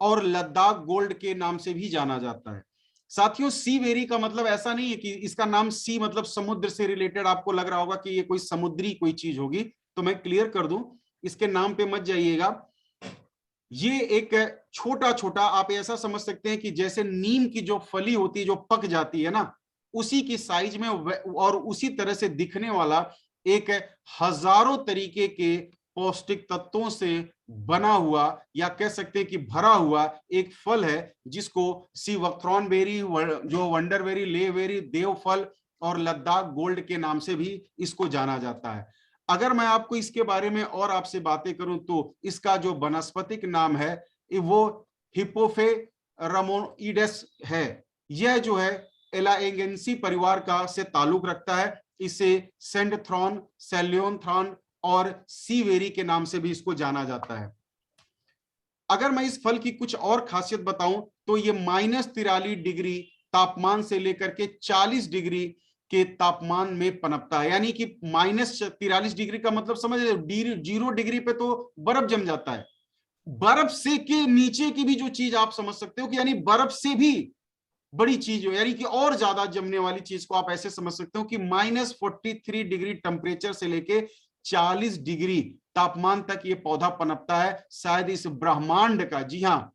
और लद्दाख गोल्ड के नाम से भी जाना जाता है। साथियों, सी वेरी का मतलब ऐसा नहीं है कि इसका नाम सी मतलब समुद्र से रिलेटेड आपको लग रहा होगा कि ये कोई समुद्री कोई चीज होगी, तो मैं क्लियर कर दूं, इसके नाम पे मत जाइएगा। ये एक छोटा छोटा, आप ऐसा समझ सकते हैं कि जैसे नीम की जो फली होती है जो पक जाती है ना, उसी की साइज में और उसी तरह से दिखने वाला एक हजारों तरीके के पौष्टिक तत्वों से बना हुआ या कह सकते हैं कि भरा हुआ एक फल है, जिसको सी वक्थरॉन बेरी, जो वंडर बेरी, ले बेरी, देव फल और लद्दाख गोल्ड के नाम से भी इसको जाना जाता है। अगर मैं आपको इसके बारे में और आपसे बातें करूं तो इसका जो वनस्पतिक नाम है वो हिप्पोफे रमोइडस है। यह जो है एलाएंगेंसी परिवार का से ताल्लुक रखता है। इसे सेंडथ्रॉन, सेलियोनथ्रॉन और सीवेरी के नाम से भी इसको जाना जाता है। अगर मैं इस फल की कुछ और खासियत बताऊं तो ये -43 डिग्री तापमान से लेकर के 40 डिग्री के तापमान में पनपता है। यानी कि -43 डिग्री का मतलब समझ रहे, 0 डिग्री पे तो बर्फ जम जाता है। बर्फ से के नीचे की भी जो चीज आप समझ सकते हो कि यानी बर्फ से भी बड़ी चीज हो, यानी कि और ज्यादा जमने वाली चीज को आप ऐसे समझ सकते हो कि -43 डिग्री टेम्परेचर से लेके 40 डिग्री तापमान तक ये पौधा पनपता है। शायद इस ब्रह्मांड का, जी हाँ,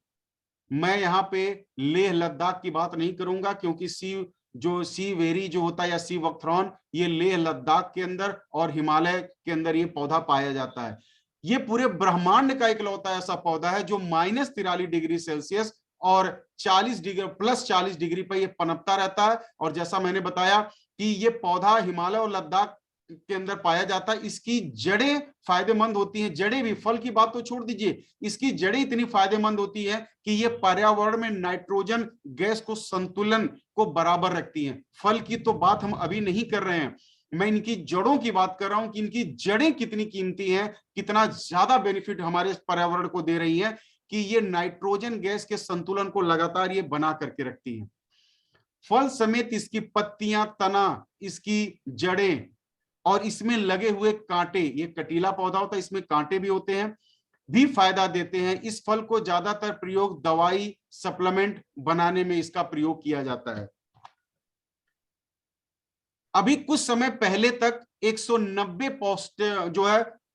मैं यहाँ पे लेह लद्दाख की बात नहीं करूंगा, क्योंकि सी वेरी जो होता है या सी वक्थरॉन, ये लेह लद्दाख के अंदर और हिमालय के अंदर ये पौधा पाया जाता है। ये पूरे ब्रह्मांड का इकलौता ऐसा पौधा है जो -43 डिग्री सेल्सियस और 40 डिग्री +40 डिग्री पर ये पनपता रहता है। और जैसा मैंने बताया कि ये पौधा हिमालय और लद्दाख के अंदर पाया जाता है। इसकी जड़ें फायदेमंद होती हैं। जड़ें भी, फल की बात तो छोड़ दीजिए, इसकी जड़ें इतनी फायदेमंद होती है कि ये पर्यावरण में नाइट्रोजन गैस को संतुलन को बराबर रखती हैं। फल की तो बात हम अभी नहीं कर रहे हैं, मैं इनकी जड़ों की बात कर रहा हूं कि इनकी जड़ें कितनी कीमती हैं, कितना ज्यादा बेनिफिट हमारे पर्यावरण को दे रही है कि ये नाइट्रोजन गैस के संतुलन को लगातार ये बना करके रखती है। फल समेत इसकी पत्तियां, तना, इसकी जड़ें और इसमें लगे हुए कांटे, ये कटीला पौधा होता है, इसमें कांटे भी होते हैं, भी फायदा देते हैं। इस फल को ज्यादातर प्रयोग दवाई, सप्लीमेंट बनाने में इसका प्रयोग किया जाता है। अभी कुछ समय पहले तक 190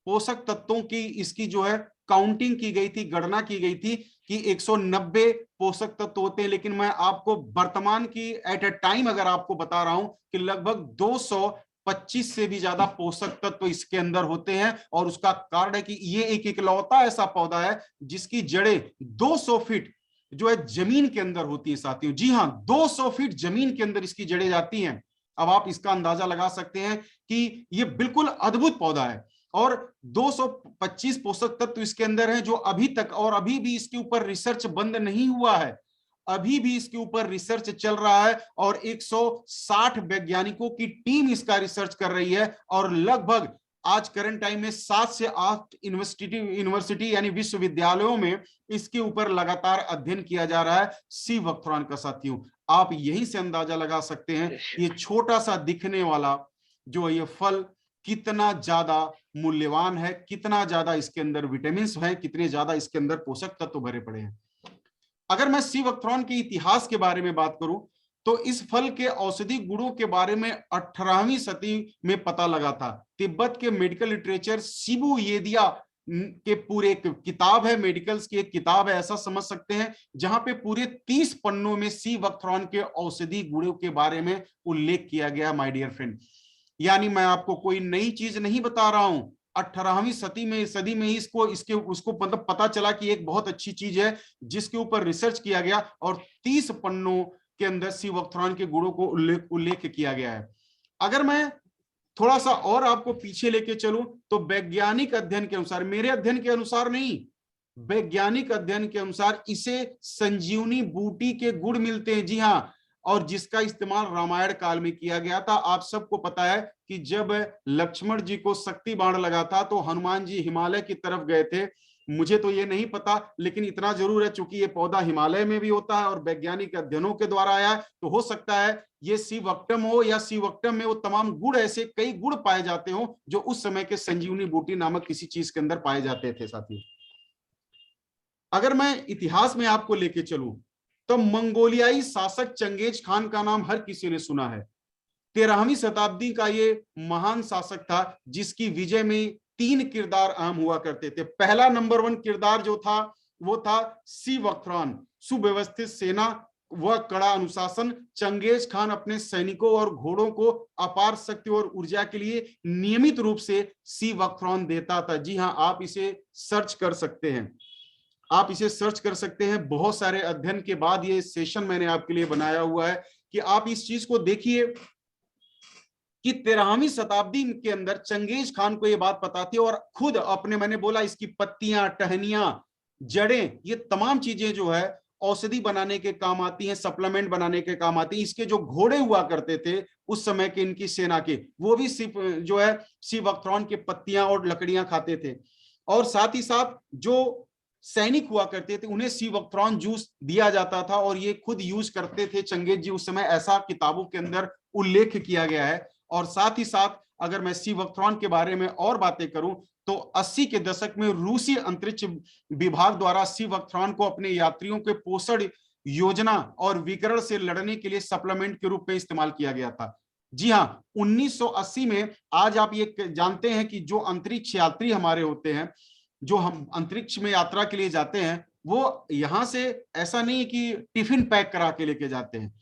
पोषक तत्वों की इसकी जो है काउंटिंग की गई थी, गणना की गई थी कि 190 पोषक तत्व होते हैं। लेकिन मैं आपको वर्तमान की एट ए टाइम अगर आपको बता रहा हूं कि लगभग 225 से भी ज्यादा पोषक तत्व इसके अंदर होते हैं। और उसका कारण है कि ये एक इकलौता ऐसा पौधा है जिसकी जड़ें 200 फीट जो है जमीन के अंदर होती है। साथियों, जी हां, 200 फीट जमीन के अंदर इसकी जड़ें जाती हैं। अब आप इसका अंदाजा लगा सकते हैं कि ये बिल्कुल अद्भुत पौधा है। और 225 पोषक तत्व इसके अंदर हैं जो अभी तक, और अभी भी इसके ऊपर रिसर्च बंद नहीं हुआ है, अभी भी इसके ऊपर रिसर्च चल रहा है। और 160 वैज्ञानिकों की टीम इसका रिसर्च कर रही है। और लगभग आज करंट टाइम में 7 से 8 यूनिवर्सिटी यानी विश्वविद्यालयों में इसके ऊपर लगातार अध्ययन किया जा रहा है सी वक्थरॉन का। साथियों, आप यहीं से अंदाजा लगा सकते हैं ये छोटा सा दिखने वाला जो ये फल कितना ज्यादा मूल्यवान है, कितना ज्यादा इसके अंदर विटामिन है, कितने ज्यादा इसके अंदर पोषक तत्व भरे पड़े हैं। अगर मैं सी वक्थरॉन के इतिहास के बारे में बात करूं तो इस फल के औषधि गुणों के बारे में 18वीं सदी में पता लगा था। तिब्बत के मेडिकल लिटरेचर शिबू येदिया के पूरे एक किताब है, मेडिकल्स की एक किताब है ऐसा समझ सकते हैं, जहां पे पूरे 30 पन्नों में सी वक्थरॉन के औषधि गुणों के बारे में उल्लेख किया गया। माय डियर फ्रेंड, यानी मैं आपको कोई नई चीज नहीं बता रहा हूं। 18वीं सदी में ही उसको मतलब पता चला कि एक बहुत अच्छी चीज है जिसके ऊपर रिसर्च किया गया और 30 पन्नों के अंदर सी वक्थरॉन के गुणों को उल्लेख किया गया है। अगर मैं थोड़ा सा और आपको पीछे लेके चलूं तो वैज्ञानिक अध्ययन के अनुसार, मेरे अध्ययन के अनुसार नहीं, वैज्ञानिक अध्ययन के अनुसार इसे संजीवनी बूटी के गुण मिलते हैं। जी हाँ, और जिसका इस्तेमाल रामायण काल में किया गया था। आप सबको पता है कि जब लक्ष्मण जी को शक्ति बाण लगा था तो हनुमान जी हिमालय की तरफ गए थे। मुझे तो ये नहीं पता, लेकिन इतना जरूर है चूंकि ये पौधा हिमालय में भी होता है और वैज्ञानिक अध्ययनों के द्वारा आया है, तो हो सकता है ये सीवक्टम हो या सीवक्टम में वो तमाम गुण, ऐसे कई गुण पाए जाते हो जो उस समय के संजीवनी बूटी नामक किसी चीज के अंदर पाए जाते थे। साथियों, अगर मैं इतिहास में आपको लेके चलूं तो मंगोलियाई शासक चंगेज खान का नाम हर किसी ने सुना है। 13वीं शताब्दी का ये महान शासक था जिसकी विजय में 3 किरदार अहम हुआ करते थे। पहला नंबर 1 किरदार जो था वो था सी वक्रान, सुव्यवस्थित सेना व कड़ा अनुशासन। चंगेज खान अपने सैनिकों और घोड़ों को अपार शक्ति और ऊर्जा के लिए नियमित रूप से सी वक्रान देता था। जी हां, आप इसे सर्च कर सकते हैं, आप इसे सर्च कर सकते हैं। बहुत सारे अध्ययन के बाद ये सेशन मैंने आपके लिए बनाया हुआ है कि आप इस चीज को देखिए कि 13वीं शताब्दी के अंदर चंगेज खान को यह बात पता थी और खुद अपने, मैंने बोला इसकी पत्तियां, टहनियां, जड़ें, ये तमाम चीजें जो है औषधि बनाने के काम आती हैं, सप्लीमेंट बनाने के काम आती हैं। इसके जो घोड़े हुआ करते थे उस समय के इनकी सेना के, वो भी जो है सी वक्रान के पत्तियां और लकड़ियां खाते थे। और साथ ही साथ जो सैनिक हुआ करते थे उन्हें सी वक्रान जूस दिया जाता था और ये खुद यूज करते थे चंगेज जी उस समय, ऐसा किताबों के अंदर उल्लेख किया गया है। और साथ ही साथ अगर मैं सी वक्रान के बारे में और बातें करूं तो 80 के दशक में रूसी अंतरिक्ष विभाग द्वारा सी वक्रान को अपने यात्रियों के पोषण योजना और विकिरण से लड़ने के लिए सप्लीमेंट के रूप में इस्तेमाल किया गया था। जी हां, 1980 में, आज आप ये जानते हैं कि जो अंतरिक्ष यात्री हमारे होते हैं, जो हम अंतरिक्ष में यात्रा के लिए जाते हैं, वो यहां से ऐसा नहीं कि टिफिन पैक करा के लेके जाते हैं,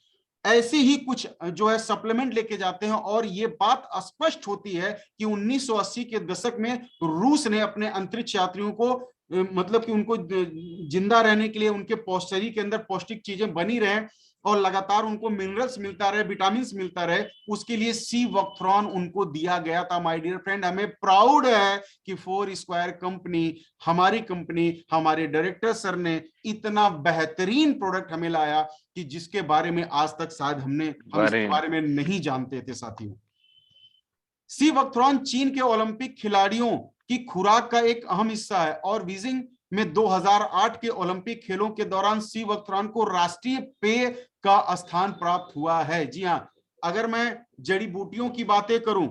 ऐसे ही कुछ जो है सप्लीमेंट लेके जाते हैं। और ये बात स्पष्ट होती है कि 1980 के दशक में रूस ने अपने अंतरिक्ष यात्रियों को मतलब कि उनको जिंदा रहने के लिए उनके शरीर के अंदर पौष्टिक चीजें बनी रहे और लगातार उनको मिनरल्स मिलता रहे, विटामिन मिलता रहे, उसके लिए सी वक्रान उनको दिया गया था। माय डियर फ्रेंड, हमें प्राउड है कि फोर स्क्वायर कंपनी, हमारी कंपनी, हमारे डायरेक्टर सर ने इतना बेहतरीन प्रोडक्ट हमें लाया कि जिसके बारे में आज तक शायद हम इसके बारे में नहीं जानते थे। साथियों, सी वक्रान चीन के ओलंपिक खिलाड़ियों की खुराक का एक अहम हिस्सा है और बीजिंग में 2008 के ओलंपिक खेलों के दौरान सी वक्रान को राष्ट्रीय पेय का स्थान प्राप्त हुआ है। जी हां, अगर मैं जड़ी बूटियों की बातें करूं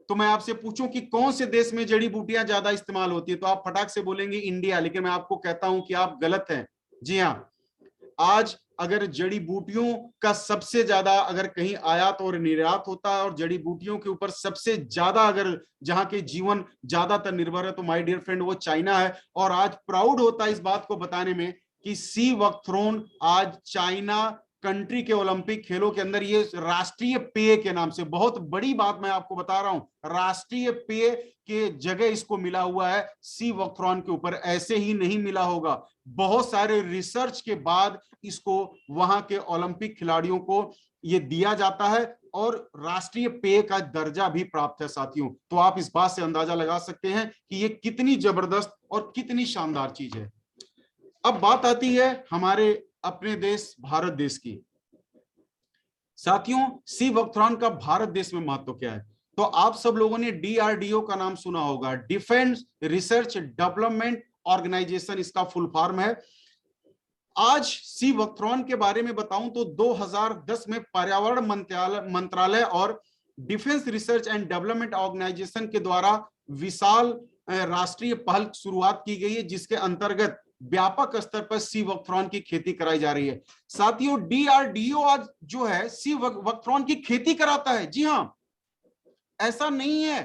तो मैं आपसे पूछूं कि कौन से देश में जड़ी बूटियां ज्यादा इस्तेमाल होती है तो आप फटाक से बोलेंगे इंडिया, लेकिन मैं आपको कहता हूं कि आप गलत हैं। जी हां, आज अगर जड़ी बूटियों का सबसे ज्यादा अगर कहीं आयात और निर्यात होता है और जड़ी बूटियों के ऊपर सबसे ज्यादा अगर जहां के जीवन ज्यादातर निर्भर है तो माय डियर फ्रेंड वो चाइना है। और आज प्राउड होता है इस बात को बताने में कि सी वक्रान आज चाइना कंट्री के ओलंपिक खेलों के अंदर ये राष्ट्रीय पेय के नाम से, बहुत बड़ी बात मैं आपको बता रहा हूं, राष्ट्रीय पेय के जगह इसको मिला हुआ है सी वक्रान के ऊपर। ऐसे ही नहीं मिला होगा, बहुत सारे रिसर्च के बाद इसको वहां के ओलंपिक खिलाड़ियों को ये दिया जाता है और राष्ट्रीय पेय का दर्जा भी प्राप्त है। साथियों, तो आप इस बात से अंदाजा लगा सकते हैं कि ये कितनी जबरदस्त और कितनी शानदार चीज है। अब बात आती है हमारे अपने देश भारत देश की। साथियों, सी वक्रान का भारत देश में महत्व क्या है? तो आप सब लोगों ने डीआरडीओ का नाम सुना होगा, डिफेंस रिसर्च डेवलपमेंट ऑर्गेनाइजेशन इसका फुल फॉर्म है। आज सी वक्रान के बारे में बताऊं तो 2010 में पर्यावरण मंत्रालय और defence research and development organisation के द्वारा विशाल राष्ट्रीय पहल शुरुआत की गई है जिसके अंतर्गत व्यापक स्तर पर सी वक्रान की खेती कराई जा रही है। साथियों, डीआरडीओ आज जो है सी वक्रान की खेती कराता है। जी हां, ऐसा नहीं है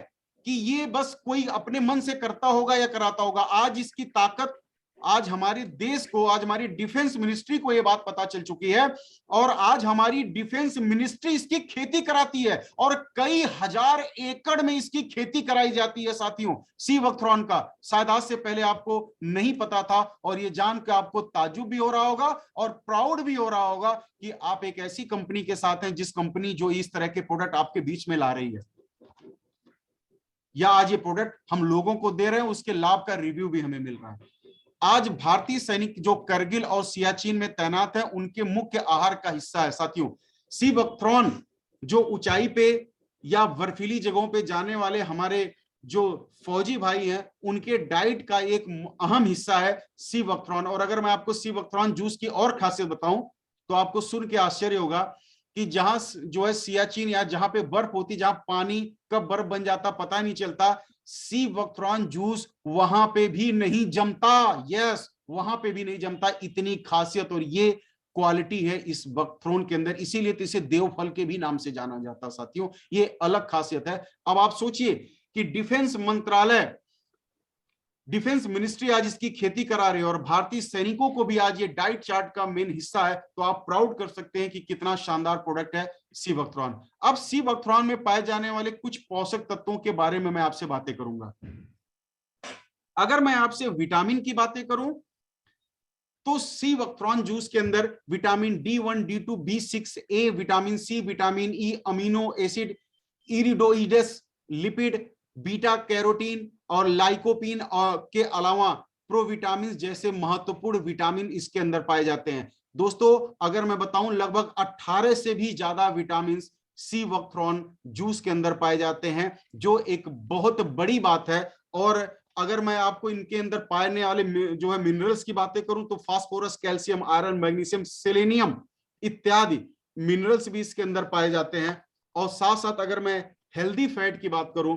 कि ये बस कोई अपने मन से करता होगा या कराता होगा। आज इसकी ताकत, आज हमारे देश को, आज हमारी डिफेंस मिनिस्ट्री को ये बात पता चल चुकी है और आज हमारी डिफेंस मिनिस्ट्री इसकी खेती कराती है और कई हजार एकड़ में इसकी खेती कराई जाती है। साथियों, सी वक्रान का शायद आज से पहले आपको नहीं पता था और ये जान के आपको ताज्जुब भी हो रहा होगा और प्राउड भी हो रहा होगा कि आप एक ऐसी कंपनी के साथ हैं जिस कंपनी जो इस तरह के प्रोडक्ट आपके बीच में ला रही है, या आज ये प्रोडक्ट हम लोगों को दे रहे हैं, उसके लाभ का रिव्यू भी हमें मिल रहा है। आज भारतीय सैनिक जो करगिल और सियाचिन में तैनात हैं उनके मुख्य आहार का हिस्सा है। साथियों, सी वक्रान जो ऊंचाई पे या बर्फीली जगहों पे जाने वाले हमारे जो फौजी भाई हैं उनके डाइट का एक अहम हिस्सा है सी वक्रान। और अगर मैं आपको सी वक्रान जूस की और खासियत बताऊं तो आपको सुन के आश्चर्य होगा कि जहां जो है सियाचिन या जहां पे बर्फ होती, जहां पानी कब बर्फ बन जाता पता नहीं चलता, सी वक्रान जूस वहां पे भी नहीं जमता। यस, वहां पे भी नहीं जमता। इतनी खासियत और ये क्वालिटी है इस बकथ्रोन के अंदर, इसीलिए तो इसे देवफल के भी नाम से जाना जाता साथियों। ये अलग खासियत है। अब आप सोचिए कि डिफेंस मंत्रालय, डिफेंस मिनिस्ट्री आज इसकी खेती करा रही है और भारतीय सैनिकों को भी आज ये डाइट चार्ट का मेन हिस्सा है। तो आप प्राउड कर सकते हैं कि कितना शानदार प्रोडक्ट है सी बकथ्रॉन। अब सी बकथ्रॉन में पाए जाने वाले कुछ पोषक तत्वों के बारे में मैं आपसे बातें करूंगा। अगर मैं आपसे विटामिन की बातें करूं तो सी बकथ्रॉन जूस के अंदर vitamin D1, D2, B6, A, vitamin C, vitamin E, amino acid, iridoids, lipid, beta carotene और लाइकोपीन के अलावा प्रोविटामिन जैसे महत्वपूर्ण विटामिन इसके अंदर पाए जाते हैं। दोस्तों अगर मैं बताऊं लगभग 18 से भी ज्यादा विटामिन सी बकथ्रॉन जूस के अंदर पाए जाते हैं, जो एक बहुत बड़ी बात है। और अगर मैं आपको इनके अंदर पाने वाले जो है मिनरल्स की बातें करूं तो phosphorus, calcium, iron, magnesium, selenium इत्यादि मिनरल्स भी इसके अंदर पाए जाते हैं। और साथ साथ अगर मैं हेल्दी फैट की बात करूं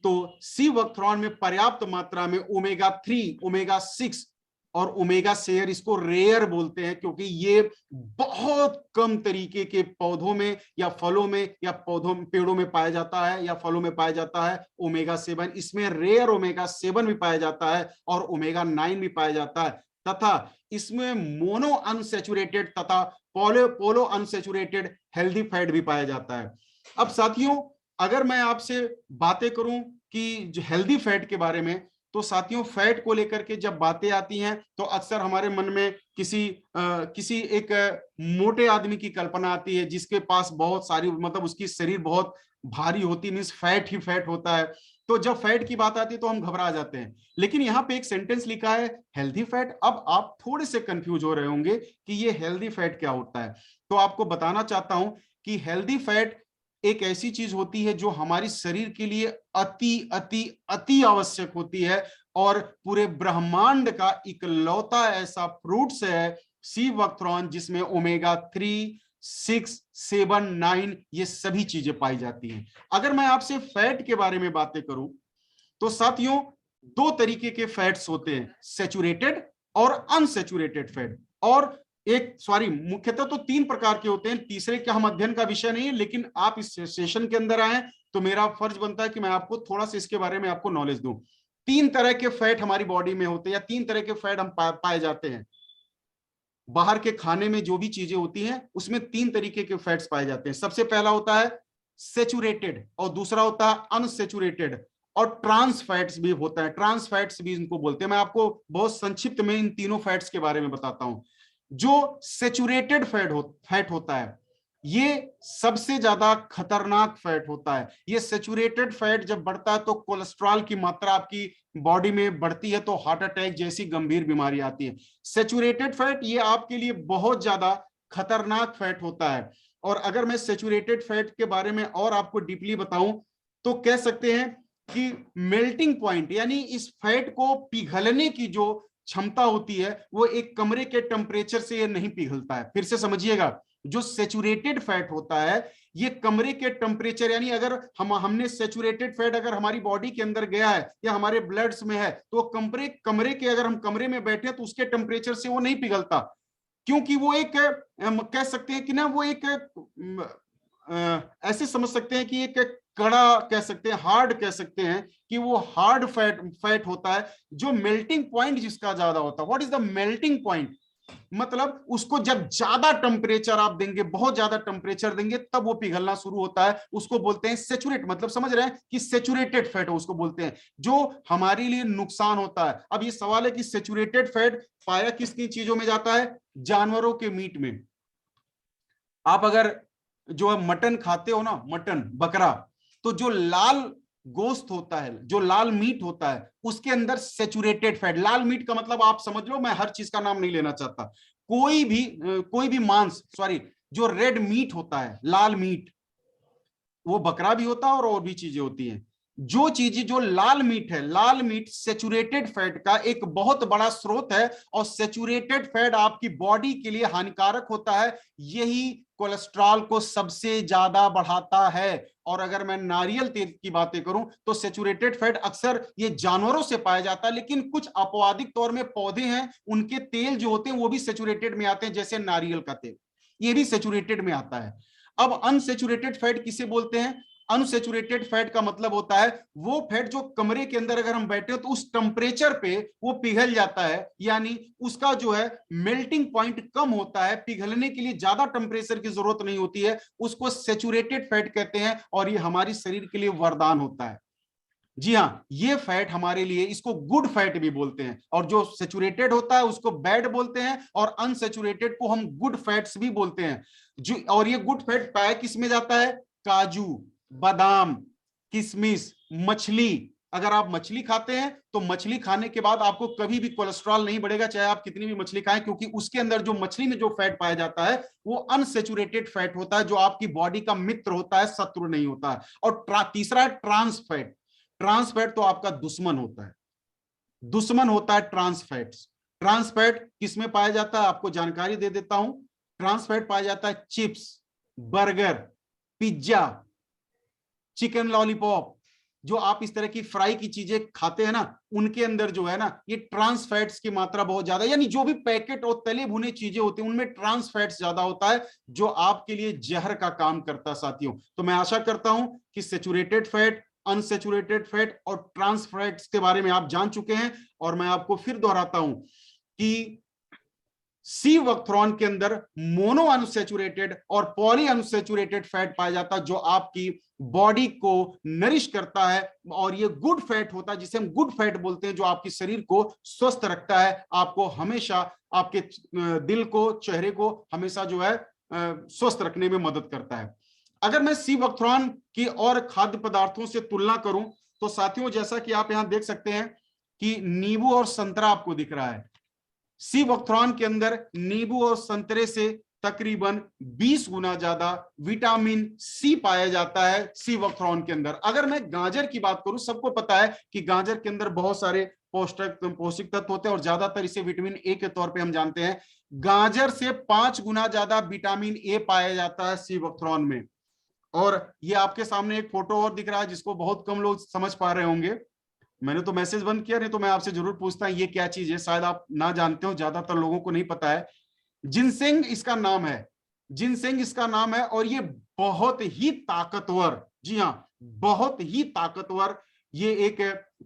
तो सी बकथ्रॉन में पर्याप्त मात्रा में ओमेगा 3, ओमेगा 6 और ओमेगा शेयर, इसको रेयर बोलते हैं क्योंकि ये बहुत कम तरीके के पौधों में या फलों में या पौधों पेड़ों में पाया जाता है या फलों में पाया जाता है ओमेगा 7। इसमें रेयर ओमेगा 7 भी पाया जाता है और ओमेगा 9 भी पाया जाता है, तथा इसमें मोनो अनसेचुरेटेड तथा पोलो अनसेचुरेटेड हेल्दी फैट भी पाया जाता है। अब साथियों अगर मैं आपसे बातें करूं कि जो हेल्दी फैट के बारे में, तो साथियों फैट को लेकर के जब बातें आती हैं तो अक्सर हमारे मन में किसी एक मोटे आदमी की कल्पना आती है जिसके पास बहुत सारी, मतलब उसकी शरीर बहुत भारी होती है, मींस फैट ही फैट होता है। तो जब फैट की बात आती है तो हम घबरा जाते हैं। लेकिन यहाँ पे एक सेंटेंस लिखा है हेल्दी फैट। अब आप थोड़े से कंफ्यूज हो रहे होंगे कि ये हेल्दी फैट क्या होता है। तो आपको बताना चाहता हूं कि हेल्दी फैट एक ऐसी चीज होती है जो हमारी शरीर के लिए अति अति अति आवश्यक होती है और पूरे ब्रह्मांड का इकलौता ऐसा फ्रूट्स है सी बकथ्रॉन जिसमें ओमेगा 3, 6, 7, 9 ये सभी चीजें पाई जाती हैं। अगर मैं आपसे फैट के बारे में बातें करूं तो साथियों दो तरीके के फैट्स होते हैं, सेचुरेटेड और अनसेचुरेटेड फैट। और मुख्यतः तो 3 प्रकार के होते हैं, तीसरे का हम अध्ययन का विषय नहीं है, लेकिन आप इस सेशन के अंदर आए तो मेरा फर्ज बनता है कि मैं आपको थोड़ा सा इसके बारे में आपको नॉलेज दूं। 3 तरह के फैट हमारी बॉडी में होते हैं या 3 तरह के फैट हम पाए जाते हैं। बाहर के खाने में जो भी चीजें होती हैं उसमें 3 तरीके के फैट्स पाए जाते हैं। सबसे पहला होता है सेचुरेटेड और दूसरा होता है अनसेचुरेटेड और ट्रांस फैट्स भी होता है, ट्रांस फैट्स भी इनको बोलते हैं। मैं आपको बहुत संक्षिप्त में इन तीनों फैट्स के बारे में बताता हूं। जो सेचुरेटेड फैट होता है ये सबसे ज्यादा खतरनाक फैट होता है। ये सेचुरेटेड फैट जब बढ़ता है तो कोलेस्ट्रॉल की मात्रा आपकी बॉडी में बढ़ती है, तो हार्ट अटैक जैसी गंभीर बीमारी आती है। सेचुरेटेड फैट ये आपके लिए बहुत ज्यादा खतरनाक फैट होता है। और अगर मैं सेचुरेटेड फैट के बारे में और आपको डीपली बताऊं तो कह सकते हैं कि मेल्टिंग पॉइंट यानी इस फैट को पिघलने की जो क्षमता होती है वो एक कमरे के टेम्परेचर से ये नहीं पिघलता है। फिर से समझिएगा, जो सेचुरेटेड फैट होता है ये कमरे के टेम्परेचर, यानी अगर हमने सेचुरेटेड फैट अगर हमारी बॉडी के अंदर गया है या हमारे ब्लड्स में है तो कमरे के अगर हम कमरे में बैठे तो उसके टेम्परेचर से वो नहीं पिघलता, क्योंकि वो एक कह सकते हैं कि ना वो एक ऐसे समझ सकते हैं कि एक कड़ा कह सकते हैं, हार्ड कह सकते हैं कि वो हार्ड फैट होता है जो मेल्टिंग पॉइंट जिसका ज्यादा होता है। What is the melting point? मतलब उसको जब ज्यादा टेम्परेचर आप देंगे, बहुत ज्यादा टेम्परेचर देंगे तब वो पिघलना शुरू होता है, उसको बोलते हैं सेचुरेट। मतलब समझ रहे हैं कि सेचुरेटेड फैट है उसको बोलते हैं, जो हमारे लिए नुकसान होता है। अब ये सवाल है कि सेचुरेटेड फैट पाया किसकी चीजों में जाता है? जानवरों के मीट में। आप अगर जो है मटन खाते हो ना, मटन बकरा, तो जो लाल गोश्त होता है, जो लाल मीट होता है उसके अंदर सेचुरेटेड फैट, लाल मीट का मतलब आप समझ लो, मैं हर चीज का नाम नहीं लेना चाहता, कोई भी मांस, जो रेड मीट होता है, लाल मीट, वो बकरा भी होता है और भी चीजें होती हैं। जो चीजें, जो लाल मीट है, लाल मीट सेचुरेटेड फैट का एक बहुत बड़ा स्रोत है, और सेचुरेटेड फैट आपकी बॉडी के लिए हानिकारक होता है, यही कोलेस्ट्रॉल को सबसे ज्यादा बढ़ाता है। और अगर मैं नारियल तेल की बातें करूं तो सेचुरेटेड फैट अक्सर ये जानवरों से पाया जाता है, लेकिन कुछ अपवादिक तौर में पौधे हैं, उनके तेल जो होते हैं वो भी सेचुरेटेड में आते हैं, जैसे नारियल का तेल, ये भी सेचुरेटेड में आता है। अब अनसेचुरेटेड फैट किसे बोलते हैं? अनसेचुरेटेड फैट का मतलब होता है वो फैट जो कमरे के अंदर अगर हम बैठे हो तो उस टेम्परेचर पे वो पिघल जाता है, यानी उसका जो है मेल्टिंग पॉइंट कम होता है, पिघलने के लिए ज्यादा टेम्परेचर की जरूरत नहीं होती है, उसको सेचुरेटेड फैट कहते हैं, और ये हमारी शरीर के लिए वरदान होता है। जी हाँ, ये फैट हमारे लिए, इसको गुड फैट भी बोलते हैं, और जो सेचुरेटेड होता है उसको बैड बोलते हैं, और अनसेचुरेटेड को हम गुड फैट्स भी बोलते हैं। जो, और ये गुड फैट पाया किस में जाता है? काजू, बादाम, किशमिश, मछली। अगर आप मछली खाते हैं तो मछली खाने के बाद आपको कभी भी कोलेस्ट्रॉल नहीं बढ़ेगा, चाहे आप कितनी भी मछली खाएं, क्योंकि उसके अंदर जो मछली में जो फैट पाया जाता है वो अनसेचुरेटेड फैट होता है, जो आपकी बॉडी का मित्र होता है, शत्रु नहीं होता है। और तीसरा है ट्रांस फैट। ट्रांस फैट तो आपका दुश्मन होता है, दुश्मन होता है ट्रांस फैट। ट्रांस फैट किसमें पाया जाता है? आपको जानकारी दे देता हूं। ट्रांस फैट पाया जाता है chips, burger, pizza, chicken lollipop, जो आप इस तरह की फ्राई की चीजें खाते हैं ना, उनके अंदर जो है ना ये ट्रांस फैट्स की मात्रा बहुत ज्यादा, यानी जो भी पैकेट और तले भुने चीजें होती हैं उनमें ट्रांस फैट्स ज्यादा होता है, जो आपके लिए जहर का काम करता है साथियों। तो मैं आशा करता हूं कि सेचुरेटेड फैट, अनसेचुरेटेड फैट और ट्रांस फैट्स के बारे में आप जान चुके हैं, और मैं आपको फिर दोहराता हूं कि सी वक्थरॉन के अंदर मोनो अनसेचुरेटेड और पॉली अनसेचुरेटेड फैट पाया जाता है, जो आपकी बॉडी को नरिश करता है, और ये गुड फैट होता है जिसे हम गुड फैट बोलते हैं, जो आपके शरीर को स्वस्थ रखता है, आपको हमेशा आपके दिल को, चेहरे को हमेशा जो है स्वस्थ रखने में मदद करता है। अगर मैं सी वक्थरॉन की और खाद्य पदार्थों से तुलना करूं तो साथियों, जैसा कि आप यहां देख सकते हैं कि नींबू और संतरा आपको दिख रहा है, सी वक्थरॉन के अंदर नींबू और संतरे से तकरीबन 20 गुना ज्यादा विटामिन सी पाया जाता है सी वक्थरॉन के अंदर। अगर मैं गाजर की बात करूं, सबको पता है कि गाजर के अंदर बहुत सारे पौष्टिक तत्व होते हैं, और ज्यादातर इसे विटामिन ए के तौर पे हम जानते हैं। गाजर से 5 गुना ज्यादा विटामिन ए पाया जाता है सी वक्थरॉन में। और ये आपके सामने एक फोटो और दिख रहा है जिसको बहुत कम लोग समझ पा रहे होंगे। मैंने तो मैसेज बंद किया, नहीं तो मैं आपसे जरूर पूछता ये क्या चीज है, शायद आप ना जानते हो, ज्यादातर लोगों को नहीं पता है। जिनसेंग इसका नाम है, जिनसेंग इसका नाम है, और ये बहुत ही ताकतवर, जी हाँ बहुत ही ताकतवर ये एक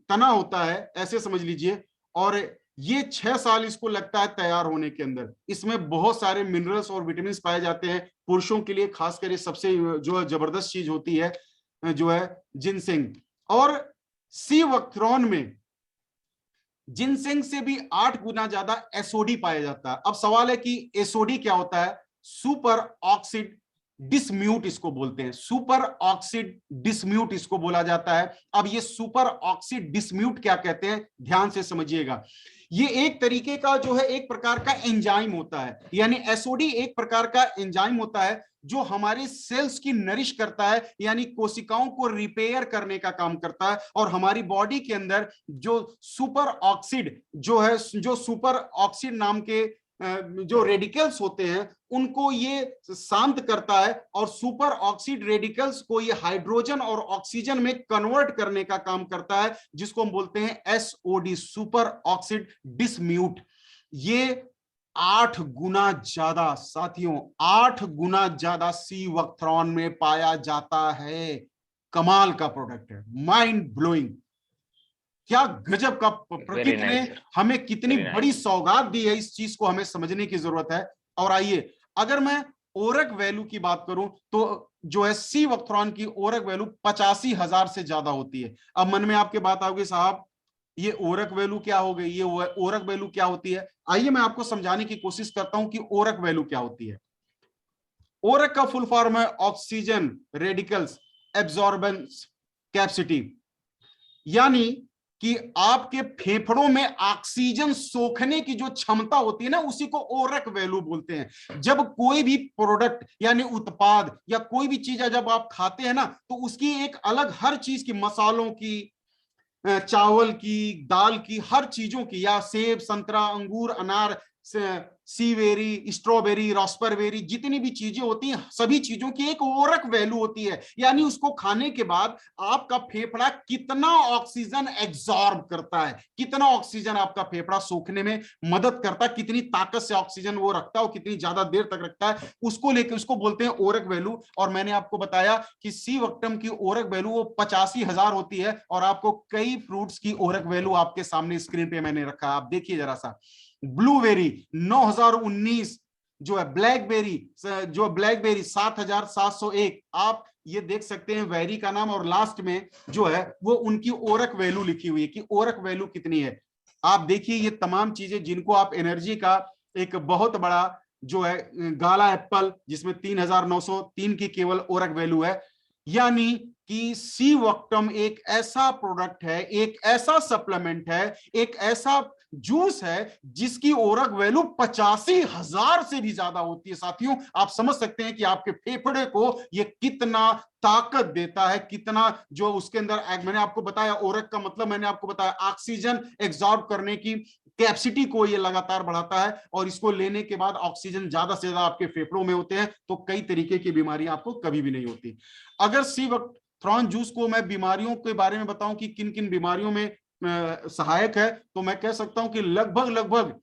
तना होता है, ऐसे समझ लीजिए। और ये 6 साल इसको लगता है तैयार होने के अंदर। इसमें बहुत सारे मिनरल्स और विटामिन पाए जाते हैं, पुरुषों के लिए खासकर ये सबसे जो जबरदस्त चीज होती है जो है जिनसेंग। और सी वक्थरॉन में जिनसेंग से भी 8 गुना ज्यादा एसओडी पाया जाता है। अब सवाल है कि एसओडी क्या होता है? सुपर ऑक्सीड डिसम्यूट इसको बोलते हैं, सुपर ऑक्सीड डिसम्यूट इसको बोला जाता है। अब ये सुपर ऑक्सीड डिसम्यूट क्या कहते हैं, ध्यान से समझिएगा। ये एक तरीके का जो है एक प्रकार का एंजाइम होता है, यानी एसओडी एक प्रकार का एंजाइम होता है जो हमारे सेल्स की नरिश करता है, यानी कोशिकाओं को रिपेयर करने का काम करता है, और हमारी बॉडी के अंदर जो सुपर ऑक्सीड जो है, जो सुपर ऑक्सीड नाम के जो रेडिकल्स होते हैं उनको ये शांत करता है, और सुपर ऑक्सीड रेडिकल्स को ये हाइड्रोजन और ऑक्सीजन में कन्वर्ट करने का काम करता है, जिसको हम बोलते हैं एसओडी, सुपर ऑक्सीड डिसम्यूट। ये 8 गुना ज्यादा साथियों, 8 गुना ज्यादा सी वक्थरॉन में पाया जाता है। कमाल का प्रोडक्ट है, माइंड ब्लोइंग। क्या गजब का, प्रकृति ने हमें कितनी बड़ी सौगात दी है, इस चीज को हमें समझने की जरूरत है। और आइए, अगर मैं ओरक वैल्यू की बात करूं तो जो है सी वक्थरॉन की ओरक वैल्यू 85,000 से ज्यादा होती है। अब मन में आपके बात आओगी, साहब ये ओरक वैल्यू क्या हो गई, ये ओरक वैल्यू क्या होती है? आइए मैं आपको समझाने की कोशिश करता हूं कि ओरक वैल्यू क्या होती है। ओरक का फुल फॉर्म है ऑक्सीजन रेडिकल्स एब्जॉर्बेंस कैपेसिटी, यानी कि आपके फेफड़ों में ऑक्सीजन सोखने की जो क्षमता होती है ना, उसी को ओरक वैल्यू बोलते हैं। जब कोई भी प्रोडक्ट यानी उत्पाद या कोई भी चीज जब आप खाते हैं ना, तो उसकी एक अलग, हर चीज की, मसालों की, चावल की, दाल की, हर चीजों की, या सेब, संतरा, अंगूर, अनार, सीवेरी, स्ट्रॉबेरी, रास्परबेरी, जितनी भी चीजें होती हैं, सभी चीजों की एक ओरक वैल्यू होती है। यानी उसको खाने के बाद आपका फेफड़ा कितना ऑक्सीजन एब्जॉर्ब करता है, कितना ऑक्सीजन आपका फेफड़ा सोखने में मदद करता है, कितनी ताकत से ऑक्सीजन वो रखता है और कितनी ज्यादा देर तक रखता है, उसको लेकर उसको बोलते हैं ओरक वैल्यू। और मैंने आपको बताया कि सी विक्टम की ओरक वैल्यू वो 85,000 होती है, और आपको कई फ्रूट्स की ओरक वैल्यू आपके सामने स्क्रीन पे मैंने रखा है, आप देखिए जरा सा। ब्लूबेरी 9,019, जो है ब्लैकबेरी, जो ब्लैकबेरी 7,701, आप ये देख सकते हैं वेरी का नाम, और लास्ट में जो है वो उनकी ओरक वैल्यू लिखी हुई है कि ओरक वैल्यू कितनी है। आप देखिए ये तमाम चीजें जिनको आप एनर्जी का एक बहुत बड़ा जो है गाला एप्पल, जिसमें 3,903 की केवल ओरक वैल्यू है। यानी कि सी विक्टम एक ऐसा प्रोडक्ट है, एक ऐसा सप्लीमेंट है, एक ऐसा जूस है जिसकी ओरक वैल्यू 85,000 से भी ज्यादा होती है। साथियों, आप समझ सकते हैं कि आपके फेफड़े को ये कितना ताकत देता है, कितना जो उसके अंदर, मैंने आपको बताया ओरक का मतलब, मैंने आपको बताया ऑक्सीजन एब्जॉर्ब करने की कैपेसिटी को ये लगातार बढ़ाता है, और इसको लेने के बाद ऑक्सीजन ज्यादा से ज्यादा आपके फेफड़ों में होते हैं, तो कई तरीके की बीमारियां आपको कभी भी नहीं होती। अगर सी थ्रॉन जूस को मैं बीमारियों के बारे में बताऊं कि किन किन बीमारियों में सहायक है, तो मैं कह सकता हूं कि लगभग लगभग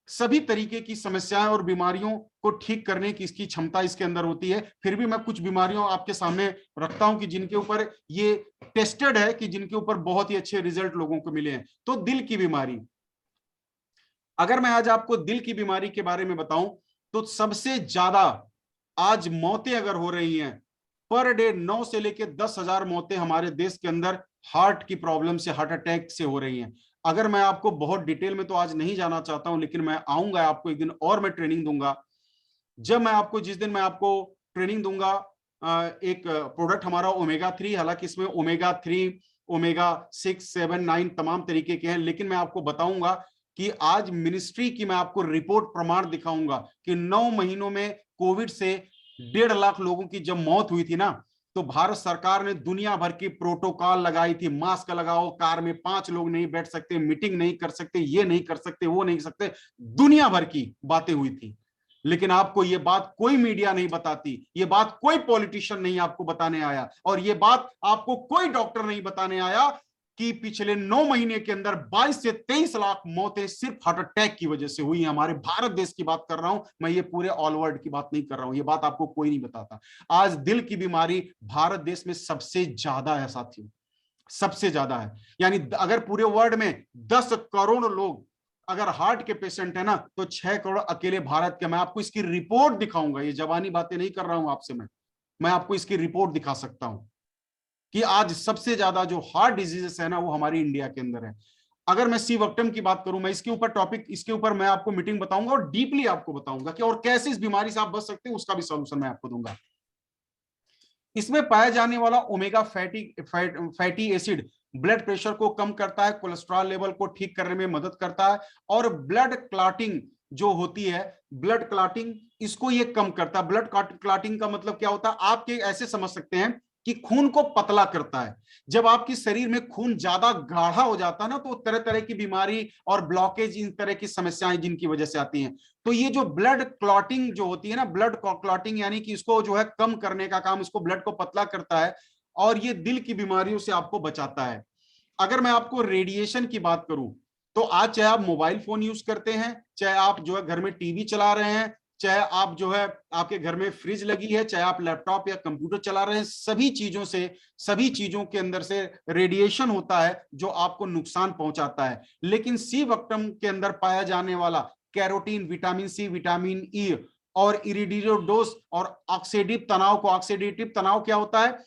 सभी तरीके की समस्याएं और बीमारियों को ठीक करने की इसकी क्षमता इसके अंदर होती है। फिर भी मैं कुछ बीमारियों आपके सामने रखता हूं कि जिनके ऊपर ये टेस्टेड है, कि जिनके ऊपर बहुत ही अच्छे रिजल्ट लोगों को मिले हैं। तो दिल की बीमारी, अगर मैं आज आपको दिल की बीमारी के बारे में बताऊं, तो सबसे ज्यादा आज मौतें अगर हो रही हैं पर डे, 9 से लेकर 10,000 मौतें हमारे देश के अंदर हार्ट की प्रॉब्लम से, हार्ट अटैक से हो रही हैं। अगर मैं आपको बहुत डिटेल में तो आज नहीं जाना चाहता हूं, लेकिन मैं आऊंगा आपको एक दिन और मैं ट्रेनिंग दूंगा। जब मैं आपको, जिस दिन मैं आपको ट्रेनिंग दूंगा, एक प्रोडक्ट हमारा ओमेगा 3, हालांकि इसमें ओमेगा 3, ओमेगा 6, 7, 9 तमाम तरीके के हैं, लेकिन मैं आपको बताऊंगा कि आज मिनिस्ट्री की मैं आपको रिपोर्ट प्रमाण दिखाऊंगा कि 9 महीनों में कोविड से 1.5 लाख लोगों की जब मौत हुई थी ना, तो भारत सरकार ने दुनिया भर की प्रोटोकॉल लगाई थी। मास्क लगाओ, कार में 5 लोग नहीं बैठ सकते, मीटिंग नहीं कर सकते, ये नहीं कर सकते, वो नहीं कर सकते, दुनिया भर की बातें हुई थी। लेकिन आपको ये बात कोई मीडिया नहीं बताती, ये बात कोई पॉलिटिशियन नहीं आपको बताने आया, और ये बात आपको कोई डॉक्टर नहीं बताने आया कि पिछले 9 महीने के अंदर 22 से 23 लाख मौतें सिर्फ हार्ट अटैक की वजह से हुई हैं। हमारे भारत देश की बात कर रहा हूं मैं, ये पूरे ऑल वर्ल्ड की बात नहीं कर रहा हूं, ये बात आपको कोई नहीं बताता। आज दिल की बीमारी भारत देश में सबसे ज्यादा है साथियों, सबसे ज्यादा है। यानी अगर पूरे वर्ल्ड में 10 करोड़ लोग अगर हार्ट के पेशेंट है ना, तो 6 करोड़ अकेले भारत के। मैं आपको इसकी रिपोर्ट दिखाऊंगा, ये जवानी बातें नहीं कर रहा हूं आपसे, मैं आपको इसकी रिपोर्ट दिखा सकता हूं कि आज सबसे ज्यादा जो हार्ट डिजीजेस है ना, वो हमारी इंडिया के अंदर है। अगर मैं सी विक्टम की बात करूं, मैं इसके ऊपर टॉपिक, इसके ऊपर मैं आपको मीटिंग बताऊंगा और डीपली आपको बताऊंगा कि और कैसे इस बीमारी से आप बच सकते हैं, उसका भी सॉल्यूशन मैं आपको दूंगा। इसमें पाया जाने वाला omega fatty acid blood pressure को कम करता है, कोलेस्ट्रॉल लेवल को ठीक करने में मदद करता है, और ब्लड क्लॉटिंग जो होती है, ब्लड क्लॉटिंग, इसको ये कम करता है। ब्लड क्लॉटिंग का मतलब क्या होता है, आपके ऐसे समझ सकते हैं कि खून को पतला करता है। जब आपके शरीर में खून ज्यादा गाढ़ा हो जाता है ना, तो तरह तरह की बीमारी और ब्लॉकेज, इन तरह की समस्याएं जिनकी वजह से आती हैं। तो ये जो ब्लड क्लॉटिंग जो होती है ना, ब्लड क्लॉटिंग यानी कि इसको जो है कम करने का काम, इसको ब्लड को पतला करता है, और ये दिल की बीमारियों से आपको बचाता है। अगर मैं आपको रेडिएशन की बात करूं, तो आज चाहे आप मोबाइल फोन यूज करते हैं, चाहे आप जो है घर में टीवी चला रहे हैं, चाहे आप जो है आपके घर में फ्रिज लगी है, चाहे आप लैपटॉप या कंप्यूटर चला रहे हैं, सभी चीजों से, सभी चीजों के अंदर से रेडिएशन होता है जो आपको नुकसान पहुंचाता है। लेकिन सी विक्टम के अंदर पाया जाने वाला carotene, vitamin C, vitamin E और इरिडियोडोस और ऑक्सीडेटिव तनाव क्या होता है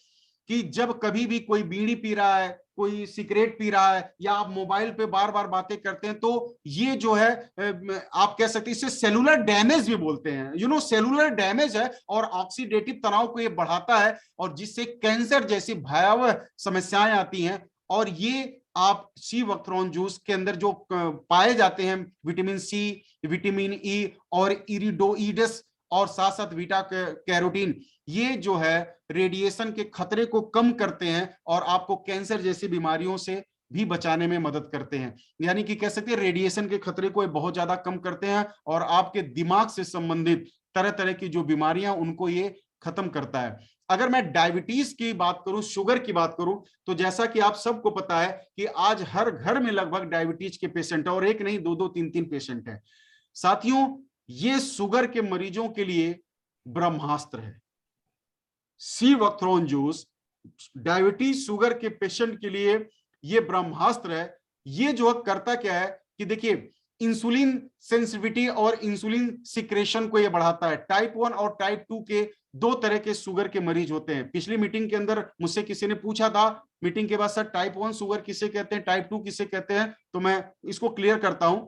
कि जब कभी भी कोई बीड़ी पी रहा है, कोई सिगरेट पी रहा है, या आप मोबाइल पे बार बार बातें करते हैं, तो ये जो है आप कह सकते हैं इसे सेलुलर डैमेज भी बोलते हैं, सेलुलर डैमेज है, और ऑक्सीडेटिव तनाव को ये बढ़ाता है, और जिससे कैंसर जैसी भयावह समस्याएं आती हैं। और ये आप सी वक्थरॉन जूस के अंदर जो पाए जाते हैं विटामिन सी, विटामिन ई और इरिडोइडस और साथ साथ बीटा कैरोटीन, ये जो है रेडिएशन के खतरे को कम करते हैं और आपको कैंसर जैसी बीमारियों से भी बचाने में मदद करते हैं। यानी कि कह सकते हैं रेडिएशन के खतरे को बहुत ज्यादा कम करते हैं और आपके दिमाग से संबंधित तरह तरह की जो बीमारियां उनको ये खत्म करता है। अगर मैं डायबिटीज की बात करूं, शुगर की बात करूं, तो जैसा कि आप सबको पता है कि आज हर घर में लगभग डायबिटीज के पेशेंट है और एक नहीं, दो दो तीन तीन पेशेंट है। साथियों, ये शुगर के मरीजों के लिए ब्रह्मास्त्र है। सी वक्थरॉन जूस डायबिटीज शुगर के पेशेंट के लिए ये ब्रह्मास्त्र है। ये जो करता क्या है कि देखिए, इंसुलिन सेंसिटिविटी और इंसुलिन सिक्रेशन को ये बढ़ाता है। टाइप 1 और टाइप 2 के दो तरह के शुगर के मरीज होते हैं। पिछली मीटिंग के अंदर मुझसे किसी ने पूछा था मीटिंग के बाद, सर टाइप 1 शुगर किसे कहते हैं, टाइप 2 किसे कहते हैं, तो मैं इसको क्लियर करता हूं।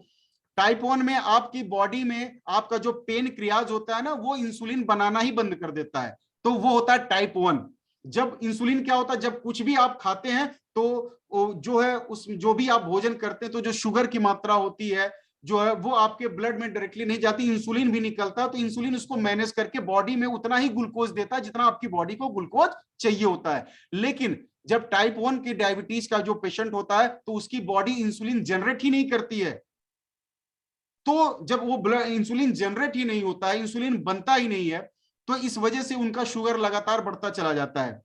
टाइप 1 में आपकी बॉडी में आपका जो पेन क्रियाज होता है ना, वो इंसुलिन बनाना ही बंद कर देता है, तो वो होता है टाइप 1। जब इंसुलिन क्या होता है, जब कुछ भी आप खाते हैं तो जो है उस जो भी आप भोजन करते हैं तो जो शुगर की मात्रा होती है जो है वो आपके ब्लड में डायरेक्टली नहीं जाती, इंसुलिन भी निकलता है, तो इंसुलिन उसको मैनेज करके बॉडी में उतना ही ग्लूकोज देता है जितना आपकी बॉडी को ग्लूकोज चाहिए होता है। लेकिन जब टाइप 1 की डायबिटीज का जो पेशेंट होता है तो उसकी बॉडी इंसुलिन जनरेट ही नहीं करती है। तो जब वो इंसुलिन जनरेट ही नहीं होता है, इंसुलिन बनता ही नहीं है, तो इस वजह से उनका शुगर लगातार बढ़ता चला जाता है।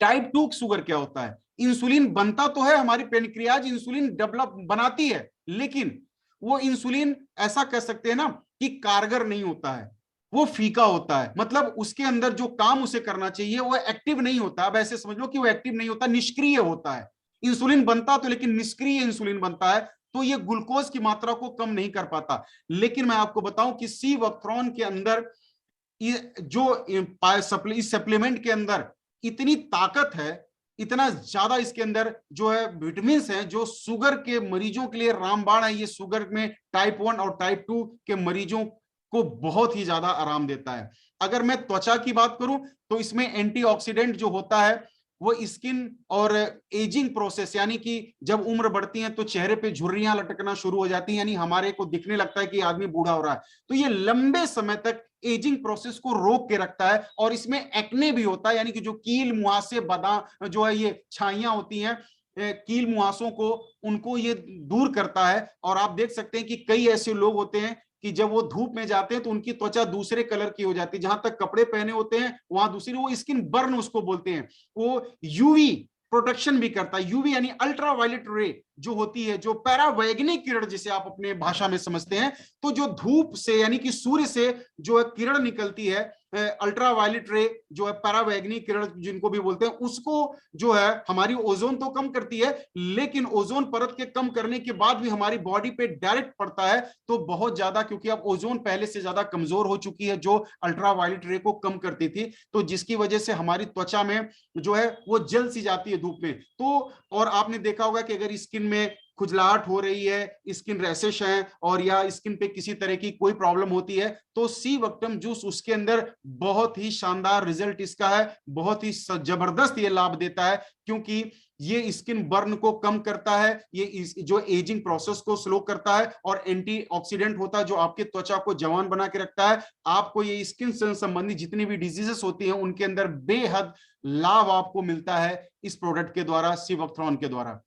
टाइप 2 शुगर क्या होता है, इंसुलिन बनता तो है, हमारी पेनक्रियाज इंसुलिन डेवलप बनाती है, लेकिन वो इंसुलिन ऐसा कह सकते हैं ना कि कारगर नहीं होता है, वो फीका होता है। मतलब उसके अंदर जो काम उसे करना चाहिए वो एक्टिव नहीं होता। अब ऐसे समझ लो कि वो एक्टिव नहीं होता, निष्क्रिय होता है। इंसुलिन बनता तो, लेकिन निष्क्रिय इंसुलिन बनता है, तो ये ग्लूकोज की मात्रा को कम नहीं कर पाता। लेकिन मैं आपको बताऊं कि सी वक्थरॉन के अंदर जो इस सप्लीमेंट के अंदर इतनी ताकत है, इतना ज्यादा इसके अंदर जो है विटामिन है, जो शुगर के मरीजों के लिए रामबाण है। ये शुगर में टाइप 1 और टाइप 2 के मरीजों को बहुत ही ज्यादा आराम देता है। अगर मैं त्वचा की बात करूं तो इसमें एंटीऑक्सीडेंट जो होता है वो स्किन और एजिंग प्रोसेस, यानी कि जब उम्र बढ़ती है तो चेहरे पे झुर्रियां लटकना शुरू हो जाती हैं, यानी हमारे को दिखने लगता है कि आदमी बूढ़ा हो रहा है, तो ये लंबे समय तक एजिंग प्रोसेस को रोक के रखता है। और इसमें एक्ने भी होता है, यानी कि जो कील मुहासे बदा जो है ये छाइयां होती हैं कील मुहासों को, उनको ये दूर करता है। और आप देख सकते हैं कि कई ऐसे लोग होते हैं कि जब वो धूप में जाते हैं तो उनकी त्वचा दूसरे कलर की हो जाती है, जहां तक कपड़े पहने होते हैं वहां दूसरी, वो स्किन बर्न उसको बोलते हैं। वो यूवी प्रोटेक्शन भी करता है। यूवी यानी अल्ट्रा वायलेट रे जो होती है, जो पैरावैगनिक किरण जिसे आप अपने भाषा में समझते हैं, तो जो धूप से यानी कि सूर्य से जो है किरण निकलती है, अल्ट्रा वायलेट रे जो है पैरावैगनिक किरण जिनको भी बोलते हैं, उसको जो है हमारी ओजोन तो कम करती है, लेकिन ओजोन परत के कम करने के बाद भी हमारी बॉडी पे डायरेक्ट पड़ता है तो बहुत ज्यादा, क्योंकि अब ओजोन पहले से ज्यादा कमजोर हो चुकी है जो अल्ट्रा वायलेट रे को कम करती थी, तो जिसकी वजह से हमारी त्वचा में जो है वो जल सी जाती है धूप में। तो और आपने देखा होगा कि अगर स्किन में खुजलाहट हो रही है, स्किन रैशेस है, और या स्किन पे किसी तरह की कोई प्रॉब्लम होती है, तो सी वक्टम जूस उसके अंदर बहुत ही शानदार रिजल्ट इसका है, बहुत ही जबरदस्त ये लाभ देता है, क्योंकि ये स्किन बर्न को कम करता है, ये जो एजिंग प्रोसेस को स्लो करता है, और एंटीऑक्सीडेंट होता है जो आपके त्वचा को जवान बना के रखता है। आपको ये स्किन से संबंधित जितनी भी डिजीजेस होती हैं उनके अंदर बेहद लाभ आपको मिलता है इस प्रोडक्ट के द्वारा, सी वक्थरॉन के द्वारा।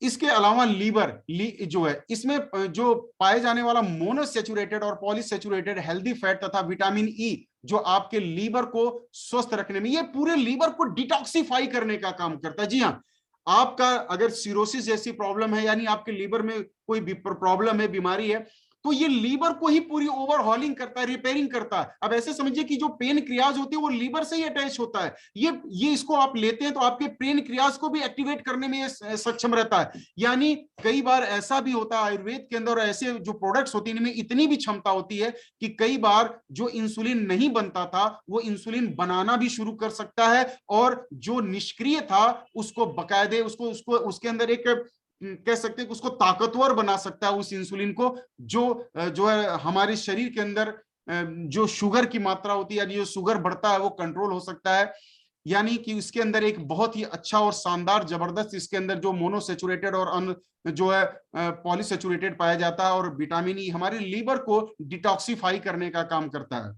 इसके अलावा जो है इसमें जो पाए जाने वाला मोनोसेचुरेटेड और पॉलीसेचुरेटेड हेल्दी फैट तथा विटामिन ई जो आपके लीवर को स्वस्थ रखने में, ये पूरे लीवर को डिटॉक्सिफाई करने का काम करता है। जी हाँ, आपका अगर सिरोसिस जैसी प्रॉब्लम है, यानी आपके लीवर में कोई प्रॉब्लम है, बीमारी है, तो ये लीवर को ही पूरी ओवरहॉलिंग करता है, रिपेयरिंग करता है। अब ऐसे समझिए कि जो पेन क्रियाज होती है वो लीवर से ही अटैच होता है। ये इसको आप लेते हैं तो आपके पेन क्रियाज को भी एक्टिवेट करने में सक्षम रहता है। यानी कई बार ऐसा भी होता है आयुर्वेद के अंदर, ऐसे जो प्रोडक्ट्स होती है इनमें इतनी भी क्षमता होती है कि कई बार जो इंसुलिन नहीं बनता था वो इंसुलिन बनाना भी शुरू कर सकता है, और जो निष्क्रिय था उसको बकायदे उसको उसके अंदर एक कह सकते हैं कि उसको ताकतवर बना सकता है, उस इंसुलिन को, जो है हमारे शरीर के अंदर जो शुगर की मात्रा होती है, यानी जो शुगर बढ़ता है वो कंट्रोल हो सकता है। यानी कि इसके अंदर एक बहुत ही अच्छा और शानदार जबरदस्त इसके अंदर जो मोनोसेचुरेटेड और जो है पॉलीसेचुरेटेड पाया जाता है, और विटामिन ई हमारे लीवर को डिटॉक्सिफाई करने का काम करता है।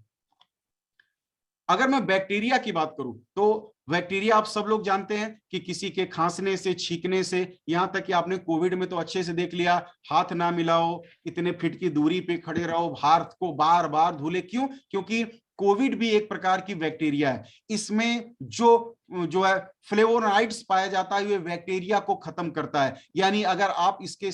अगर मैं बैक्टीरिया की बात करूं तो बैक्टीरिया आप सब लोग जानते हैं कि किसी के खांसने से, छींकने से, यहां तक कि आपने कोविड में तो अच्छे से देख लिया, हाथ ना मिलाओ, इतने फीट की दूरी पे खड़े रहो, हाथ को बार बार धुले। क्यों? क्योंकि कोविड भी एक प्रकार की बैक्टीरिया है। इसमें जो जो है फ्लेवोनाइड्स पाया जाता है, ये बैक्टीरिया को खत्म करता है। यानी अगर आप इसके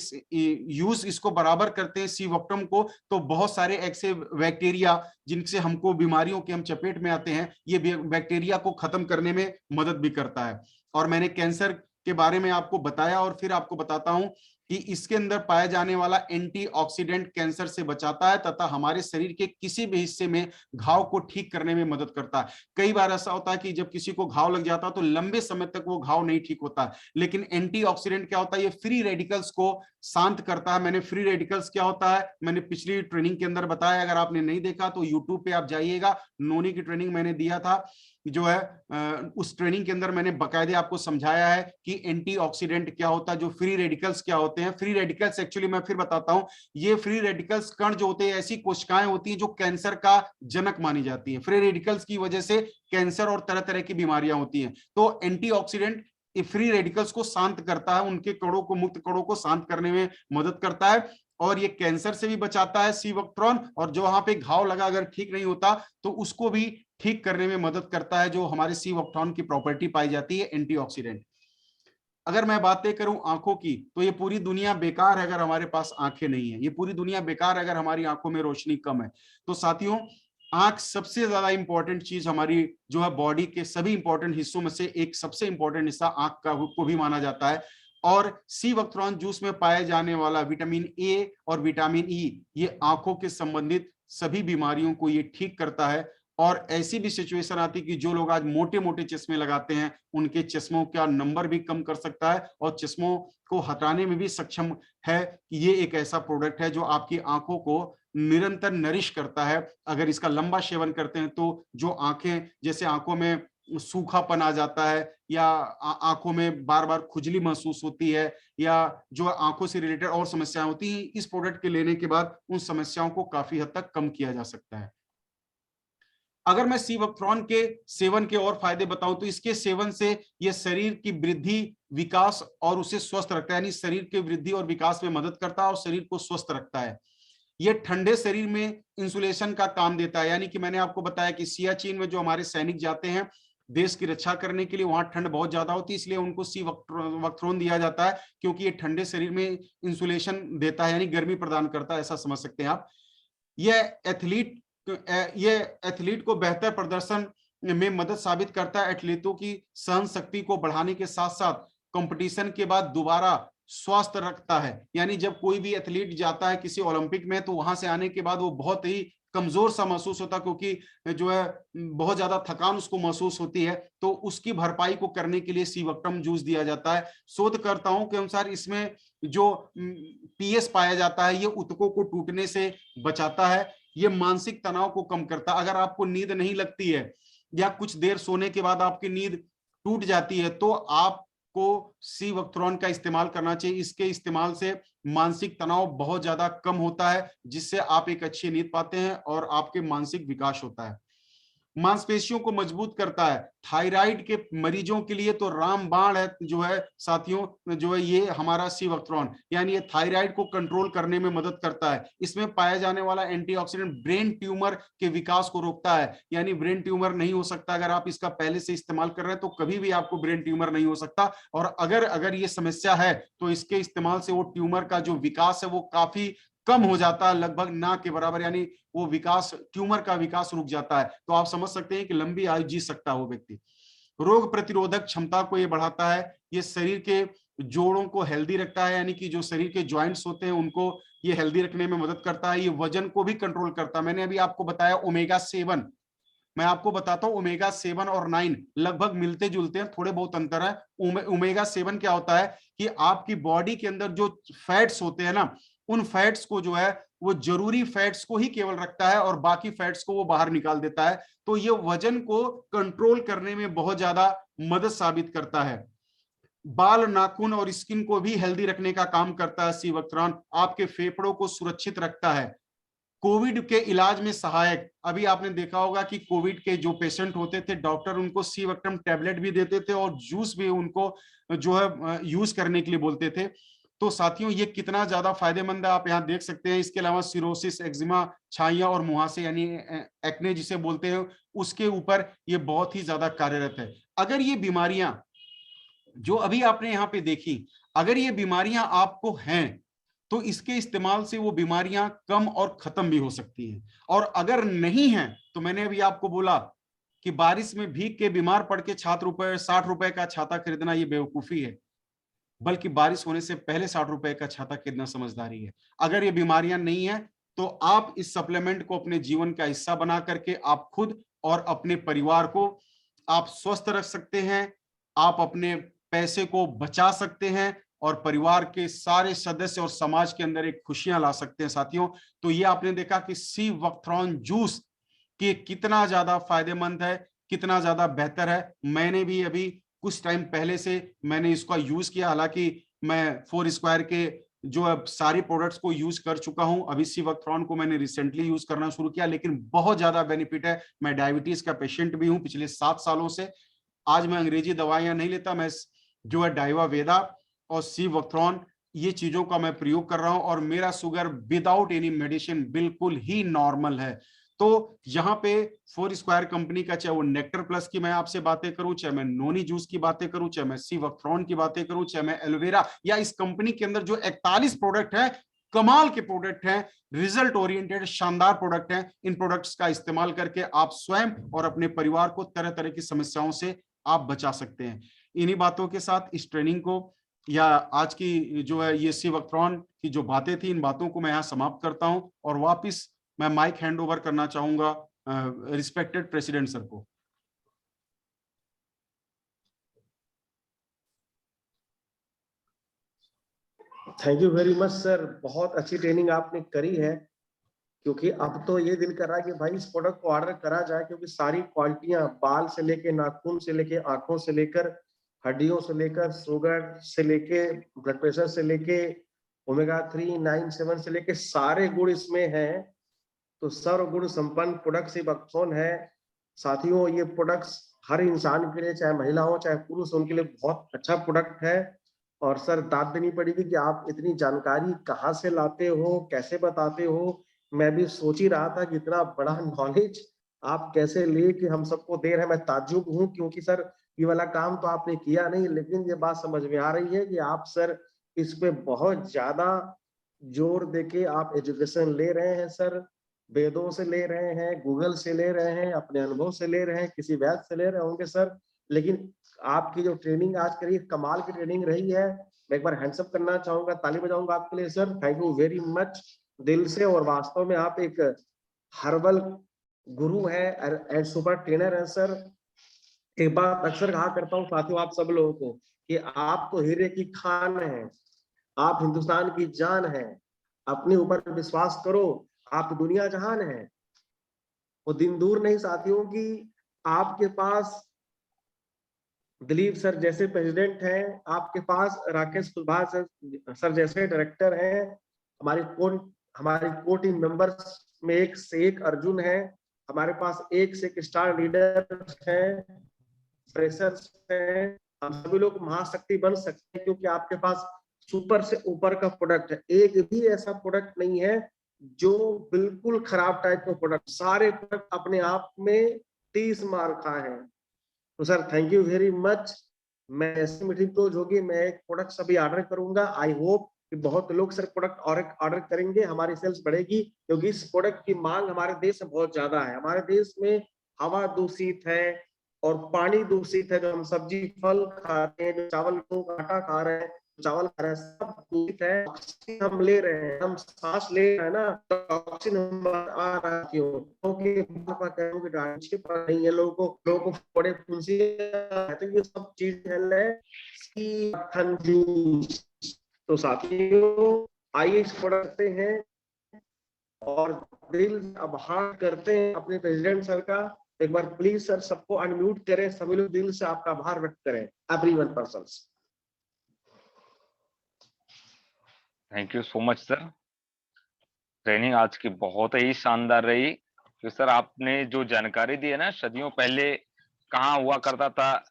यूज इसको बराबर करते हैं सीवोक्टम को, तो बहुत सारे ऐसे बैक्टीरिया जिनसे हमको बीमारियों के हम चपेट में आते हैं, ये बैक्टीरिया को खत्म करने में मदद भी करता है। और मैंने कैंसर के बारे में आपको बताया, और फिर आपको बताता हूं कि इसके अंदर पाया जाने वाला एंटीऑक्सीडेंट कैंसर से बचाता है तथा हमारे शरीर के किसी भी हिस्से में घाव को ठीक करने में मदद करता है। कई बार ऐसा होता है कि जब किसी को घाव लग जाता है तो लंबे समय तक वो घाव नहीं ठीक होता, लेकिन एंटीऑक्सीडेंट क्या होता है, ये फ्री रेडिकल्स को शांत करता है। मैंने फ्री रेडिकल्स क्या होता है मैंने पिछली ट्रेनिंग के अंदर बताया, अगर आपने नहीं देखा तो यूट्यूब पे आप जाइएगा, नोनी की ट्रेनिंग मैंने दिया था जो है, उस ट्रेनिंग के अंदर मैंने बकायदे आपको समझाया है कि एंटीऑक्सीडेंट क्या होता है, जो फ्री रेडिकल्स क्या होते हैं। फ्री रेडिकल्स एक्चुअली मैं फिर बताता हूं, ये फ्री रेडिकल्स कण जो होते हैं, ऐसी कोशिकाएं होती हैं जो कैंसर का जनक मानी जाती हैं। फ्री रेडिकल्स की वजह से कैंसर और तरह तरह की बीमारियां होती हैं। तो एंटीऑक्सीडेंट फ्री रेडिकल्स को शांत करता है, उनके कणों को, मुक्त कणों को शांत करने में मदद करता है, और ये कैंसर से भी बचाता है सीवोक्ट्रॉन, और जो वहां पे घाव लगा अगर ठीक नहीं होता तो उसको भी ठीक करने में मदद करता है, जो हमारे सीवोक्ट्रॉन की प्रॉपर्टी पाई जाती है एंटीऑक्सीडेंट। अगर मैं बातें करूं आंखों की, तो ये पूरी दुनिया बेकार है अगर हमारे पास आंखें नहीं है। ये पूरी दुनिया बेकार है अगर हमारी आंखों में रोशनी कम है। तो साथियों, आंख सबसे ज्यादा इंपॉर्टेंट चीज हमारी जो है बॉडी के सभी इंपॉर्टेंट हिस्सों में से एक सबसे इंपॉर्टेंट हिस्सा आंख का को भी माना जाता है। और सीवोक्ट्रॉन जूस में पाए जाने वाला विटामिन ए और विटामिन ई, ये आंखों के संबंधित सभी बीमारियों को ये ठीक करता है। और ऐसी भी सिचुएशन आती है कि जो लोग आज मोटे मोटे चश्मे लगाते हैं, उनके चश्मों का नंबर भी कम कर सकता है, और चश्मों को हटाने में भी सक्षम है। कि ये एक ऐसा प्रोडक्ट है जो आपकी आंखों को निरंतर नरिश करता है। अगर इसका लंबा सेवन करते हैं तो जो आंखें, जैसे आंखों में सूखापन आ जाता है, या आंखों में बार बार खुजली महसूस होती है, या जो आंखों से रिलेटेड और समस्याएं होती हैं, इस प्रोडक्ट के लेने के बाद उन समस्याओं को काफी हद तक कम किया जा सकता है। अगर मैं सीवोक्ट्रॉन के सेवन के और फायदे बताऊं, तो इसके सेवन से यह शरीर की वृद्धि, विकास और उसे स्वस्थ रखता है। यानी शरीर के वृद्धि और विकास में मदद करता है और शरीर को स्वस्थ रखता है। यह ठंडे शरीर में इंसुलेशन का काम देता है। यानी कि मैंने आपको बताया कि सियाचिन में जो हमारे सैनिक जाते हैं देश की रक्षा करने के लिए, वहां ठंड बहुत ज्यादा होती है, इसलिए उनको सीवोक्ट्रॉन दिया जाता है, क्योंकि ये ठंडे शरीर में इंसुलेशन देता है, यानी गर्मी प्रदान करता है, ऐसा समझ सकते हैं आप। यह एथलीट ये एथलीट को बेहतर प्रदर्शन में मदद साबित करता है। एथलीटों की सहन शक्ति को बढ़ाने के साथ साथ कंपटीशन के बाद दोबारा स्वस्थ रखता है। यानी जब कोई भी एथलीट जाता है किसी ओलंपिक में, तो वहां से आने के बाद वो बहुत ही कमजोर सा महसूस होता, क्योंकि जो है बहुत ज्यादा थकान उसको महसूस होती है। तो उसकी भरपाई को करने के लिए सीवोक्टम जूस दिया जाता है। शोधकर्ताओं के अनुसार इसमें जो पीएस पाया जाता है, ये ऊतकों को टूटने से बचाता है, ये मानसिक तनाव को कम करता है। अगर आपको नींद नहीं लगती है, या कुछ देर सोने के बाद आपकी नींद टूट जाती है, तो आपको सीवोक्ट्रॉन का इस्तेमाल करना चाहिए। इसके इस्तेमाल से मानसिक तनाव बहुत ज्यादा कम होता है, जिससे आप एक अच्छी नींद पाते हैं और आपके मानसिक विकास होता है। मांसपेशियों को मजबूत करता है। थायराइड के मरीजों के लिए तो रामबाण है जो है साथियों, जो है ये हमारा सीवोक्ट्रॉन, यानी ये थायराइड को कंट्रोल करने में मदद करता है। इसमें पाया जाने वाला एंटीऑक्सीडेंट ब्रेन ट्यूमर के विकास को रोकता है। यानी ब्रेन ट्यूमर नहीं हो सकता अगर आप इसका पहले से इस्तेमाल कर रहे हैं, तो कभी भी आपको ब्रेन ट्यूमर नहीं हो सकता। और अगर ये समस्या है, तो इसके इस्तेमाल से वो ट्यूमर का जो विकास है वो काफी कम हो जाता है, लगभग ना के बराबर, यानी वो विकास, ट्यूमर का विकास रुक जाता है। तो आप समझ सकते हैं कि लंबी आयु जी सकता है वो व्यक्ति। रोग प्रतिरोधक क्षमता को ये बढ़ाता है। ये शरीर के जोड़ों को हेल्दी रखता है, यानी कि जो शरीर के ज्वाइंट्स होते हैं उनको ये हेल्दी रखने में मदद करता है। ये वजन को भी कंट्रोल करता है। मैंने अभी आपको बताया ओमेगा 7, मैं आपको बताता हूं ओमेगा 7 और 9 लगभग मिलते जुलते हैं, थोड़े बहुत अंतर है। ओमेगा 7 क्या होता है कि आपकी बॉडी के अंदर जो फैट्स होते हैं ना, उन फैट्स को जो है वो जरूरी फैट्स को ही केवल रखता है और बाकी फैट्स को वो बाहर निकाल देता है। तो ये वजन को कंट्रोल करने में बहुत ज्यादा मदद साबित करता है। बाल, नाखून और स्किन को भी हेल्दी रखने का काम करता है सी वक्तरॉन। आपके फेफड़ों को सुरक्षित रखता है। कोविड के इलाज में सहायक, अभी आपने देखा होगा कि कोविड के जो पेशेंट होते थे, डॉक्टर उनको सी वक्टम टैबलेट भी देते थे और जूस भी उनको जो है यूज करने के लिए बोलते थे। तो साथियों ये कितना ज्यादा फायदेमंद है आप यहाँ देख सकते हैं। इसके अलावा सिरोसिस, एक्जिमा, छाइयां और मुहासे यानी एक्ने जिसे बोलते हैं, उसके ऊपर ये बहुत ही ज्यादा कार्यरत है। अगर ये बीमारियां जो अभी आपने यहाँ पे देखी, अगर ये बीमारियां आपको हैं तो इसके इस्तेमाल से वो बीमारियां कम और खत्म भी हो सकती हैं। और अगर नहीं है तो मैंने अभी आपको बोला कि बारिश में भीग के बीमार पड़ के 60 रुपए का छाता खरीदना ये बेवकूफी है, बल्कि बारिश होने से पहले 60 रुपए का छाता खरीदना समझदारी है। अगर ये बीमारियां नहीं है तो आप इस सप्लीमेंट को अपने जीवन का हिस्सा बना करके आप खुद और अपने परिवार को आप स्वस्थ रख सकते हैं, आप अपने पैसे को बचा सकते हैं और परिवार के सारे सदस्य और समाज के अंदर एक खुशियां ला सकते हैं साथियों। तो ये आपने देखा कि सी वक्थरॉन जूस कि कितना ज्यादा फायदेमंद है, कितना ज्यादा बेहतर है। मैंने भी अभी कुछ टाइम पहले से मैंने इसका यूज किया, हालांकि मैं फोर स्क्वायर के जो अब सारी प्रोडक्ट्स को यूज कर चुका हूं। अभी सी वक्थरॉन को मैंने रिसेंटली यूज करना शुरू किया, लेकिन बहुत ज्यादा बेनिफिट है। मैं डायबिटीज का पेशेंट भी हूं पिछले 7 सालों से। आज मैं अंग्रेजी दवाइयां नहीं लेता, मैं जो है डाइवा वेदा और सी वक्थरॉन ये चीजों का मैं प्रयोग कर रहा हूं और मेरा शुगर विदाउट एनी मेडिसिन बिल्कुल ही नॉर्मल है। तो यहाँ पे फोर स्क्वायर कंपनी का, चाहे वो नेक्टर प्लस की मैं आपसे बातें करूं, चाहे मैं नोनी जूस की बातें करूं, चाहे मैं सी वक्थरॉन की बातें करूं, चाहे मैं एलोवेरा, या इस कंपनी के अंदर जो 41 प्रोडक्ट है, कमाल के प्रोडक्ट हैं, रिजल्ट ओरिएंटेड शानदार प्रोडक्ट हैं। इन प्रोडक्ट्स का इस्तेमाल करके आप स्वयं और अपने परिवार को तरह तरह की समस्याओं से आप बचा सकते हैं। इन्हीं बातों के साथ इस ट्रेनिंग को या आज की जो है ये सी वक्थरॉन की जो बातें थी, इन बातों को मैं यहाँ समाप्त करता हूं और वापिस मैं माइक हैंड ओवर करना चाहूंगा रिस्पेक्टेड प्रेसिडेंट सर को। Thank you very much sir, बहुत अच्छी ट्रेनिंग आपने करी है। क्योंकि अब तो ये दिल कर रहा है कि भाई इस प्रोडक्ट को ऑर्डर करा जाए, क्योंकि सारी क्वालिटियां, बाल से लेके नाखून से लेके आंखों से लेकर हड्डियों से लेकर शुगर से लेके ब्लड प्रेशर से लेके ओमेगा 3 9 7 से लेके सारे गुण इसमें हैं। तो सर्वगुण संपन्न प्रोडक्ट ही वक्थरॉन है। साथियों ये प्रोडक्ट्स हर इंसान के लिए, चाहे महिला हो चाहे पुरुष, उनके लिए बहुत अच्छा प्रोडक्ट है। और सर दाद देनी पड़ेगी कि आप इतनी जानकारी कहाँ से लाते हो, कैसे बताते हो। मैं भी सोच ही रहा था कि इतना बड़ा नॉलेज आप कैसे ले कि हम सबको दे रहे हैं। मैं ताज्जुब हूँ, क्योंकि सर ये वाला काम तो आपने किया नहीं, लेकिन ये बात समझ में आ रही है कि आप सर इस पे बहुत ज्यादा जोर देके आप एजुकेशन ले रहे हैं सर। वेदों से ले रहे हैं, गूगल से ले रहे हैं, अपने अनुभव से ले रहे हैं, किसी वैद्य से ले रहे होंगे सर। लेकिन आपकी जो ट्रेनिंग आज करी, कमाल की ट्रेनिंग रही है। मैं एक बार हैंड्सअप करना चाहूंगा, ताली बजाऊंगा आपके लिए sir. Thank you very much दिल से। और वास्तव में आप एक हर्बल गुरु है एंड सुपर ट्रेनर है सर। एक बात अक्सर कहा करता हूँ साथियों आप सब लोगों को कि आप तो हीरे की खान है, आप हिंदुस्तान की जान है। अपने ऊपर विश्वास करो, आप दुनिया जहान है। वो दिन दूर नहीं साथियों की आपके पास दिलीप सर जैसे प्रेसिडेंट हैं, आपके पास राकेश कुलभार सर जैसे डायरेक्टर हैं। हमारी को टीम मेंबर्स में एक से एक अर्जुन है। हमारे पास एक से एक स्टार लीडर हैं, फ्रेशर्स हैं। हम सभी लोग महाशक्ति बन सकते हैं, क्योंकि आपके पास सुपर से ऊपर का प्रोडक्ट है। एक भी ऐसा प्रोडक्ट नहीं है जो बिल्कुल खराब टाइप का प्रोडक्ट, सारे प्रोडक्ट अपने आप में 30 मार्का है। तो sir thank you very much. मैं ऐसी मीटिंग क्लोज होगी, मैं एक प्रोडक्ट सभी ऑर्डर करूंगा। आई होप कि बहुत लोग सर प्रोडक्ट ऑर्डर करेंगे, हमारी सेल्स बढ़ेगी, क्योंकि इस प्रोडक्ट की मांग हमारे देश में बहुत ज्यादा है। हमारे देश में हवा दूषित है और पानी दूषित है। जो हम सब्जी फल खाते हैं, जो चावल को आटा खा रहे हैं, चावल खा रहे हैं, सब दूषित है। ऑक्सीजन हम ले रहे हैं, हम सांस ले रहे हैं ना, तो ऑक्सीजन आ रहा है क्यों? क्योंकि नहीं है लोगों को बड़े फुंसी है। तो ये सब चीज है। तो साथियों आइए इस प्रोडक्ट हैं और दिल से आभार करते हैं अपने प्रेसिडेंट सर का। एक बार प्लीज सर सबको अनम्यूट करें, सभी लोग दिल से आपका आभार व्यक्त करें, everyone persons. Thank you so much sir. Training आज की बहुत ही शानदार रही। तो सर आपने जो जानकारी दी है ना, सदियों पहले कहाँ हुआ करता था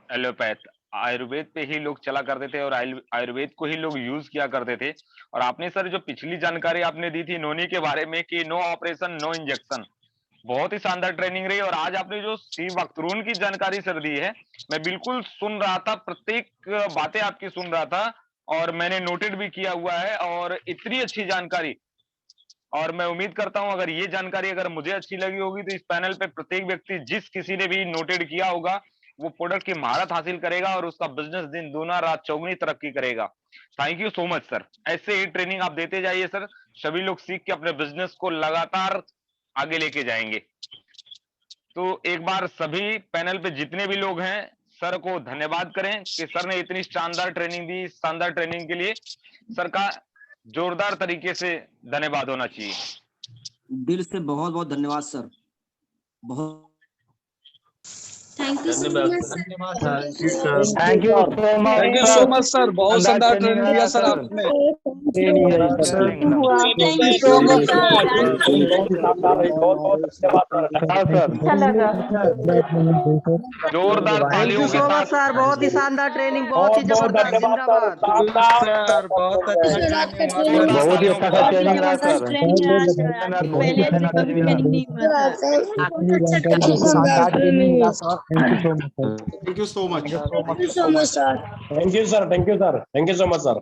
एलोपैथ, आयुर्वेद पे ही लोग चला करते थे और आयुर्वेद को ही लोग यूज किया करते थे। और आपने सर जो पिछली जानकारी आपने दी थी नोनी के बारे में कि नो ऑपरेशन नो इंजेक्शन, बहुत ही शानदार ट्रेनिंग रही। और आज आपने जो स्टीव अख्तरून की जानकारी सर दी है, मैं बिल्कुल सुन रहा था, प्रत्येक बातें आपकी सुन रहा था और मैंने नोटेड भी किया हुआ है। और इतनी अच्छी जानकारी, और मैं उम्मीद करता हूं अगर ये जानकारी अगर मुझे अच्छी लगी होगी तो इस पैनल पे प्रत्येक व्यक्ति जिस किसी ने भी नोटेड किया होगा वो प्रोडक्ट की महारत हासिल करेगा और उसका बिजनेस दिन दूना रात चौगुनी तरक्की करेगा। Thank you so much sir. ऐसे ही ट्रेनिंग आप देते जाइए सर, सभी लोग सीख के अपने बिजनेस को लगातार आगे लेके जाएंगे। तो एक बार सभी पैनल पे जितने भी लोग हैं सर को धन्यवाद करें कि सर ने इतनी शानदार ट्रेनिंग दी। शानदार ट्रेनिंग के लिए सर का जोरदार तरीके से धन्यवाद होना चाहिए। दिल से बहुत बहुत धन्यवाद सर। बहुत thank you so much sir. Thank you so much sir. बहुत शानदार ट्रेनिंग दिया सर आपने। थैंक यू सो मच जोरदार तालियों के साथ सर। बहुत ही शानदार ट्रेनिंग, बहुत ही जबरदस्त, जिंदाबाद सर। बहुत अच्छा बहुत ही अच्छा ट्रेनिंग रहा सर। पहले ऐसे कभी ट्रेनिंग नहीं हुआ था। Thank you so much. Thank you so much sir. Thank you sir, thank you sir, thank you so much sir.